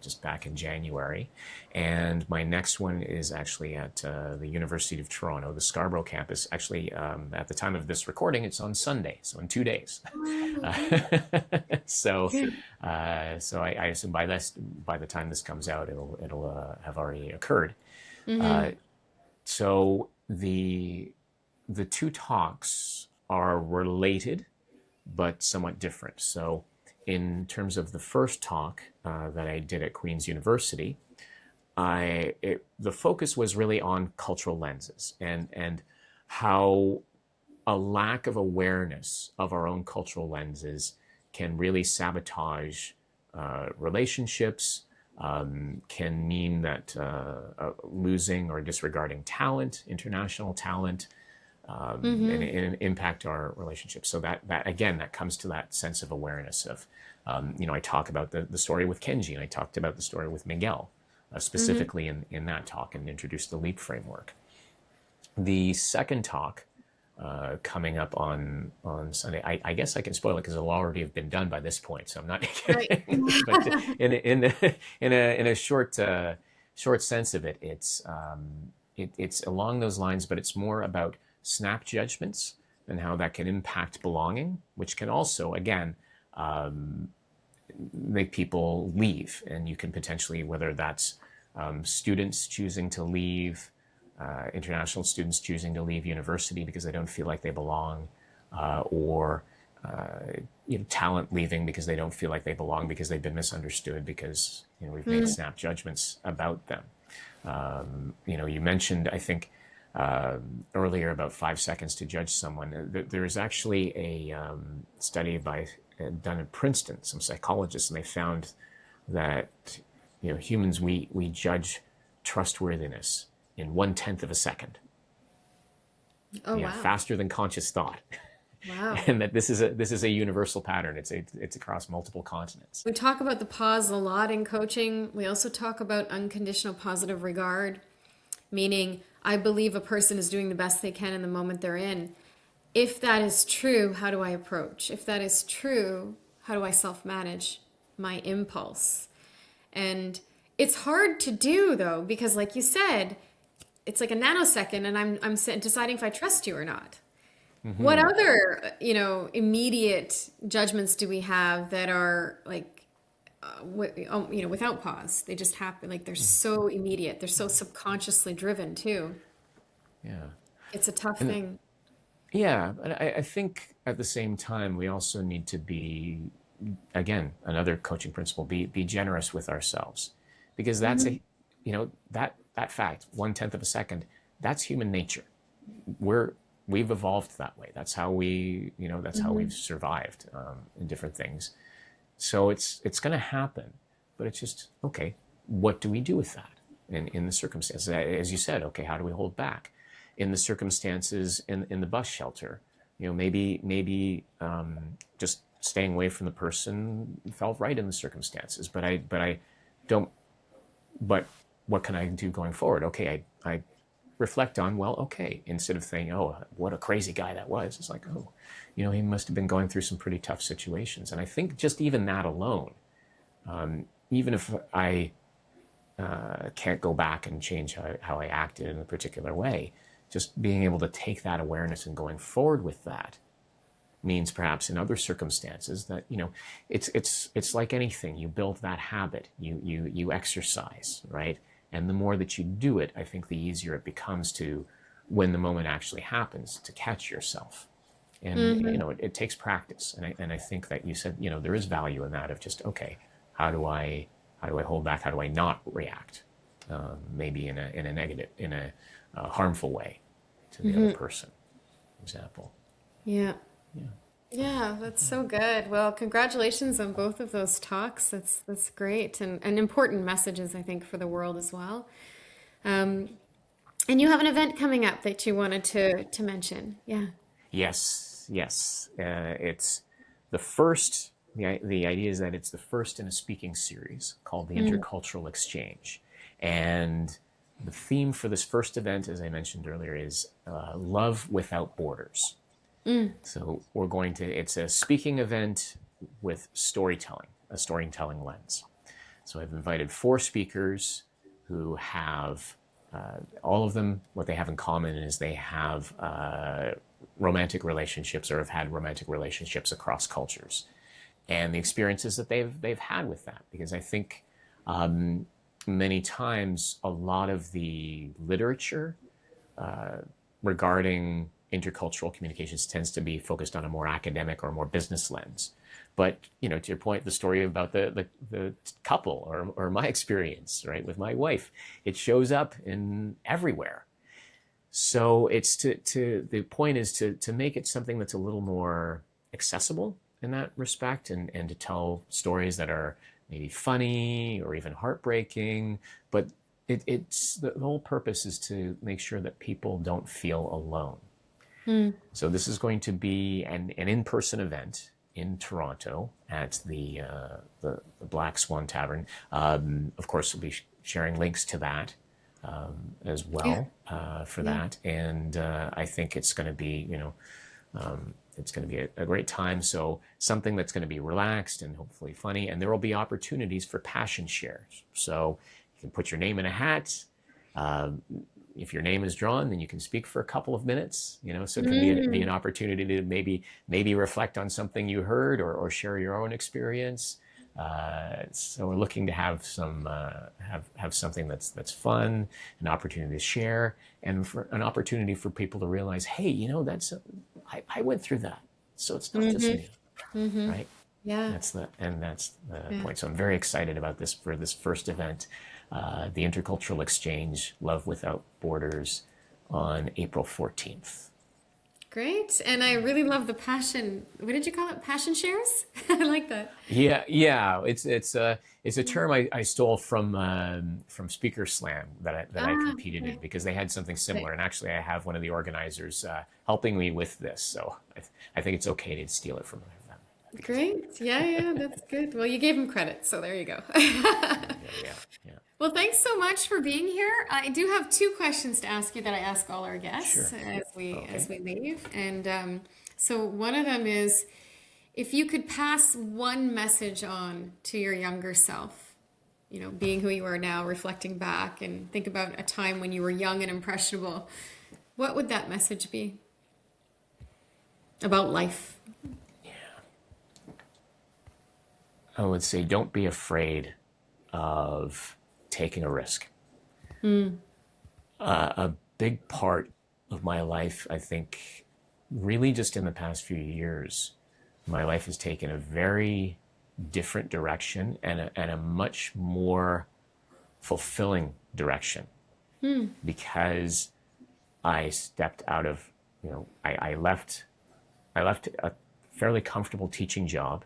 just back in January, and my next one is actually at the University of Toronto, the Scarborough campus. Actually, at the time of this recording, it's on Sunday, so in 2 days. So I assume by the time this comes out, it'll have already occurred. So the two talks are related but somewhat different. So in terms of the first talk that I did at Queen's University, the focus was really on cultural lenses, and how a lack of awareness of our own cultural lenses can really sabotage relationships, can mean that losing or disregarding talent, international talent, and impact our relationships. So that again, that comes to that sense of awareness of, I talk about the story with Kenji, and I talked about the story with Miguel, specifically in that talk, and introduced the LEAP framework. The second talk, coming up on Sunday, I guess I can spoil it because it'll already have been done by this point, so I'm not Right. but in a short sense of it, it's along those lines, but it's more about snap judgments and how that can impact belonging, which can also, again, make people leave. And you can potentially, whether that's students choosing to leave, international students choosing to leave university because they don't feel like they belong, or talent leaving because they don't feel like they belong, because they've been misunderstood, because we've made snap judgments about them. You mentioned, I think, earlier about 5 seconds to judge someone. There's actually a study done at Princeton, some psychologists, and they found that humans, we judge trustworthiness in 1/10 of a second. Oh, wow. Faster than conscious thought. Wow. And that this is a universal pattern. It's across multiple continents. We talk about the pause a lot in coaching. We also talk about unconditional positive regard, meaning I believe a person is doing the best they can in the moment they're in. If that is true, how do I approach? If that is true, how do I self-manage my impulse? And it's hard to do, though, because like you said, it's like a nanosecond, and I'm deciding if I trust you or not. What other, immediate judgments do we have that are like, without pause? They just happen. Like they're so immediate. They're so subconsciously driven too. Yeah. It's a tough thing. Yeah, and I think at the same time we also need to be, again, another coaching principle, be generous with ourselves, because that fact, 1/10 of a second, that's human nature. We've evolved that way. That's how that's how we've survived in different things. So it's going to happen, but it's just, okay, what do we do with that in the circumstances? As you said, okay, how do we hold back? In the circumstances in the bus shelter, maybe just staying away from the person felt right in the circumstances, but I don't. But what can I do going forward? Okay, I reflect on, well, okay, instead of saying, oh, what a crazy guy that was, it's like, oh, he must have been going through some pretty tough situations. And I think just even that alone, even if I can't go back and change how I acted in a particular way, just being able to take that awareness and going forward with that means perhaps in other circumstances that, it's like anything. You build that habit, you exercise, right? And the more that you do it, I think the easier it becomes to, when the moment actually happens, to catch yourself. And it takes practice. And I think that you said, there is value in that of just, okay, how do I hold back? How do I not react? Maybe in a negative, in a harmful way to the other person, for example. Yeah. Yeah. Yeah, that's so good. Well, congratulations on both of those talks. That's great and important messages, I think, for the world as well. And you have an event coming up that you wanted to mention. Yeah. Yes. It's the first. The idea is that it's the first in a speaking series called the Intercultural Exchange, and the theme for this first event, as I mentioned earlier, is love without borders. So it's a speaking event with storytelling, a storytelling lens. So I've invited 4 speakers who have, all of them, what they have in common is they have romantic relationships or have had romantic relationships across cultures, and the experiences that they've had with that. Because I think many times a lot of the literature regarding intercultural communications tends to be focused on a more academic or more business lens. But, to your point, the story about the couple or my experience, right, with my wife, it shows up in everywhere. So it's the point is to make it something that's a little more accessible in that respect, and to tell stories that are maybe funny or even heartbreaking, but it's the whole purpose is to make sure that people don't feel alone. So this is going to be an in-person event in Toronto at the Black Swan Tavern. Of course, we'll be sharing links to that as well for that. And I think it's going to be, it's going to be a great time. So something that's going to be relaxed and hopefully funny. And there will be opportunities for passion shares. So you can put your name in a hat. If your name is drawn, then you can speak for a couple of minutes, so it can be an opportunity to maybe reflect on something you heard or share your own experience. So we're looking to have some have something that's fun, an opportunity to share, and for an opportunity for people to realize, hey, I went through that, so it's not just me, right? Yeah. That's the point. So I'm very excited about this for this first event. The Intercultural Exchange, Love Without Borders, on April 14th. Great. And I really love the passion. What did you call it? Passion shares? I like that. Yeah. It's a term I stole from Speaker Slam that I competed in, because they had something similar. And actually, I have one of the organizers helping me with this. So I think it's okay to steal it from them. Great. Yeah, that's good. Well, you gave him credit, so there you go. Yeah. Well, thanks so much for being here. I do have 2 questions to ask you that I ask all our guests Sure. as we leave. And so one of them is, if you could pass one message on to your younger self, being who you are now, reflecting back and think about a time when you were young and impressionable, what would that message be about life? I would say, don't be afraid of taking a risk. A big part of my life, I think, really just in the past few years, my life has taken a very different direction and a much more fulfilling direction because I stepped out of, I left a fairly comfortable teaching job.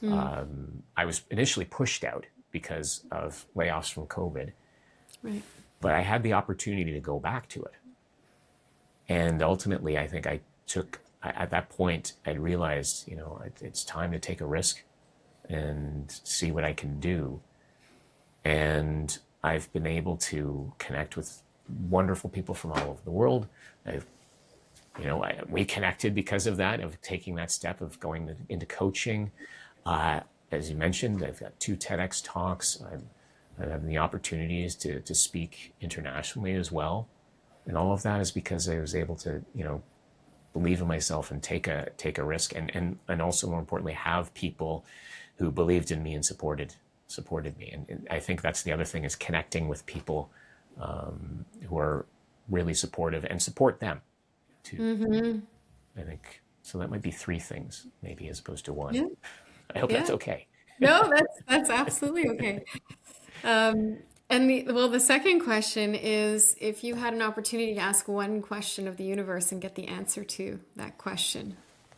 I was initially pushed out because of layoffs from COVID, Right. but I had the opportunity to go back to it. And ultimately, I think at that point, I realized, it's time to take a risk and see what I can do. And I've been able to connect with wonderful people from all over the world. We connected because of that, of taking that step of going into coaching. As you mentioned, I've got 2 TEDx talks. I'm having the opportunities to speak internationally as well. And all of that is because I was able to, believe in myself and take a risk, and also, more importantly, have people who believed in me and supported me. And I think that's the other thing, is connecting with people who are really supportive, and support them too. I think so. That might be 3 things, maybe, as opposed to 1. Yeah. I hope Yeah. that's okay. No, that's absolutely okay. And the second question is, if you had an opportunity to ask one question of the universe and get the answer to that question,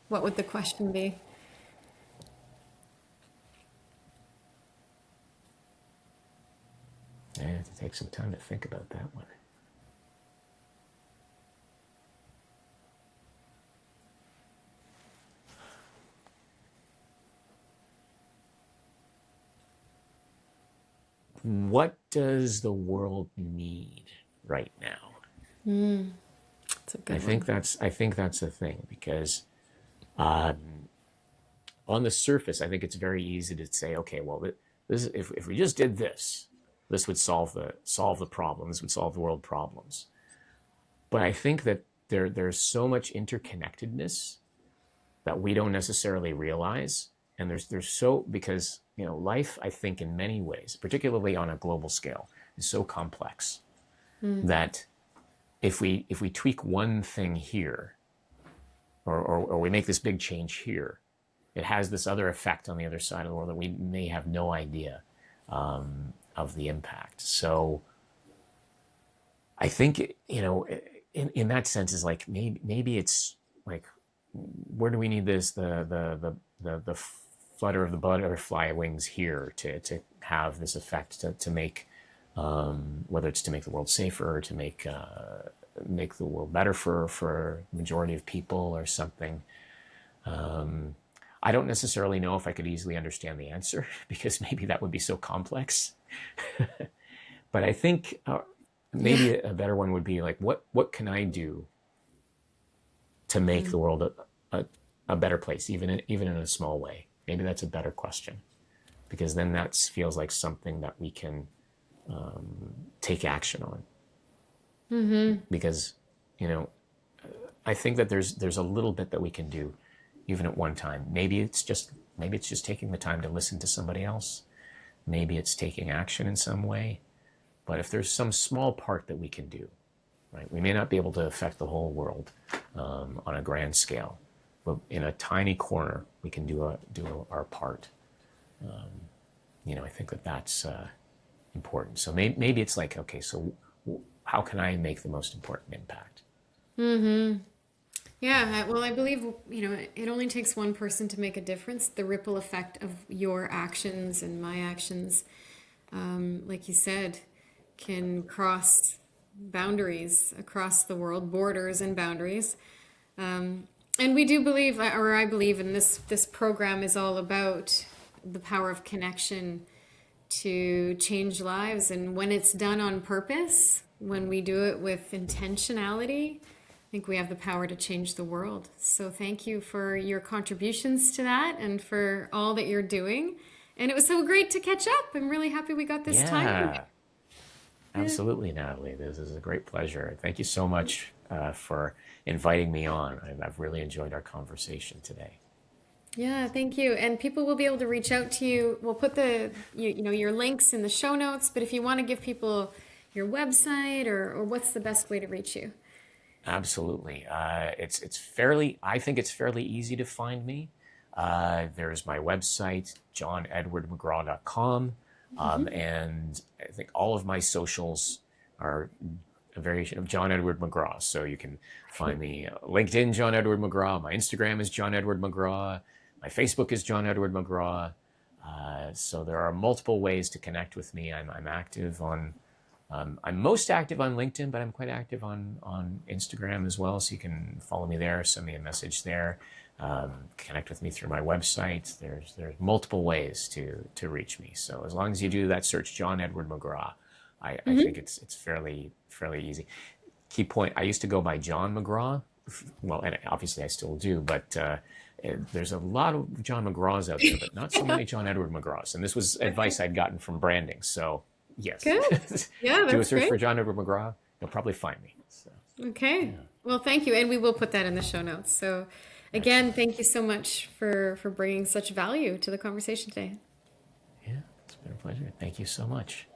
what would the question be? I have to take some time to think about that one. What does the world need right now? That's a good I think that's the thing, because on the surface, I think it's very easy to say, okay, well, this if we just did this, this would solve the problem. This would solve the world problems. But I think that there's so much interconnectedness that we don't necessarily realize, and there's so, because life, I think, in many ways, particularly on a global scale, is so complex that if we tweak one thing here, or we make this big change here, it has this other effect on the other side of the world that we may have no idea of the impact. So I think, in that sense, is like, maybe it's like, where do we need this, the flutter of the butterfly wings here to have this effect, to make, whether it's to make the world safer, or to make the world better for the majority of people, or something. I don't necessarily know if I could easily understand the answer, because maybe that would be so complex. But I think maybe a better one would be like, what can I do to make the world a better place, even in a small way? Maybe that's a better question, because then that feels like something that we can take action on. Because I think that there's a little bit that we can do, even at one time. Maybe it's just taking the time to listen to somebody else. Maybe it's taking action in some way. But if there's some small part that we can do, right? We may not be able to affect the whole world on a grand scale, but in a tiny corner, we can do our part. I think that's important. So maybe it's like, okay, so how can I make the most important impact? Yeah, well, I believe, it only takes one person to make a difference. The ripple effect of your actions and my actions, like you said, can cross boundaries across the world, borders and boundaries. And we do believe, or I believe, in this program is all about the power of connection to change lives. And when it's done on purpose, when we do it with intentionality, I think we have the power to change the world. So thank you for your contributions to that, and for all that you're doing. And it was so great to catch up. I'm really happy we got this time. Yeah, absolutely, Natalie. This is a great pleasure. Thank you so much for inviting me on. I've really enjoyed our conversation today. Yeah, thank you. And people will be able to reach out to you. We'll put your links in the show notes, but if you want to give people your website, or what's the best way to reach you? Absolutely. I think it's fairly easy to find me. There's my website, johnedwardmcgraw.com. And I think all of my socials, are a variation of John Edward McGraw. So you can find me LinkedIn, John Edward McGraw. My Instagram is John Edward McGraw. My Facebook is John Edward McGraw. So there are multiple ways to connect with me. I'm active on, I'm most active on LinkedIn, but I'm quite active on Instagram as well. So you can follow me there, send me a message there, connect with me through my website. There's multiple ways to reach me. So as long as you do that search, John Edward McGraw, I think it's fairly easy. Key point, I used to go by John McGraw. Well, and obviously I still do, but there's a lot of John McGraws out there, but not so many John Edward McGraws. And this was advice I'd gotten from branding. So yes, Good. Yeah, do a that's search great. for John Edward McGraw. You'll probably find me. So, Okay. Well, thank you. And we will put that in the show notes. So again, thank you so much for bringing such value to the conversation today. yeah, it's been a pleasure. Thank you so much.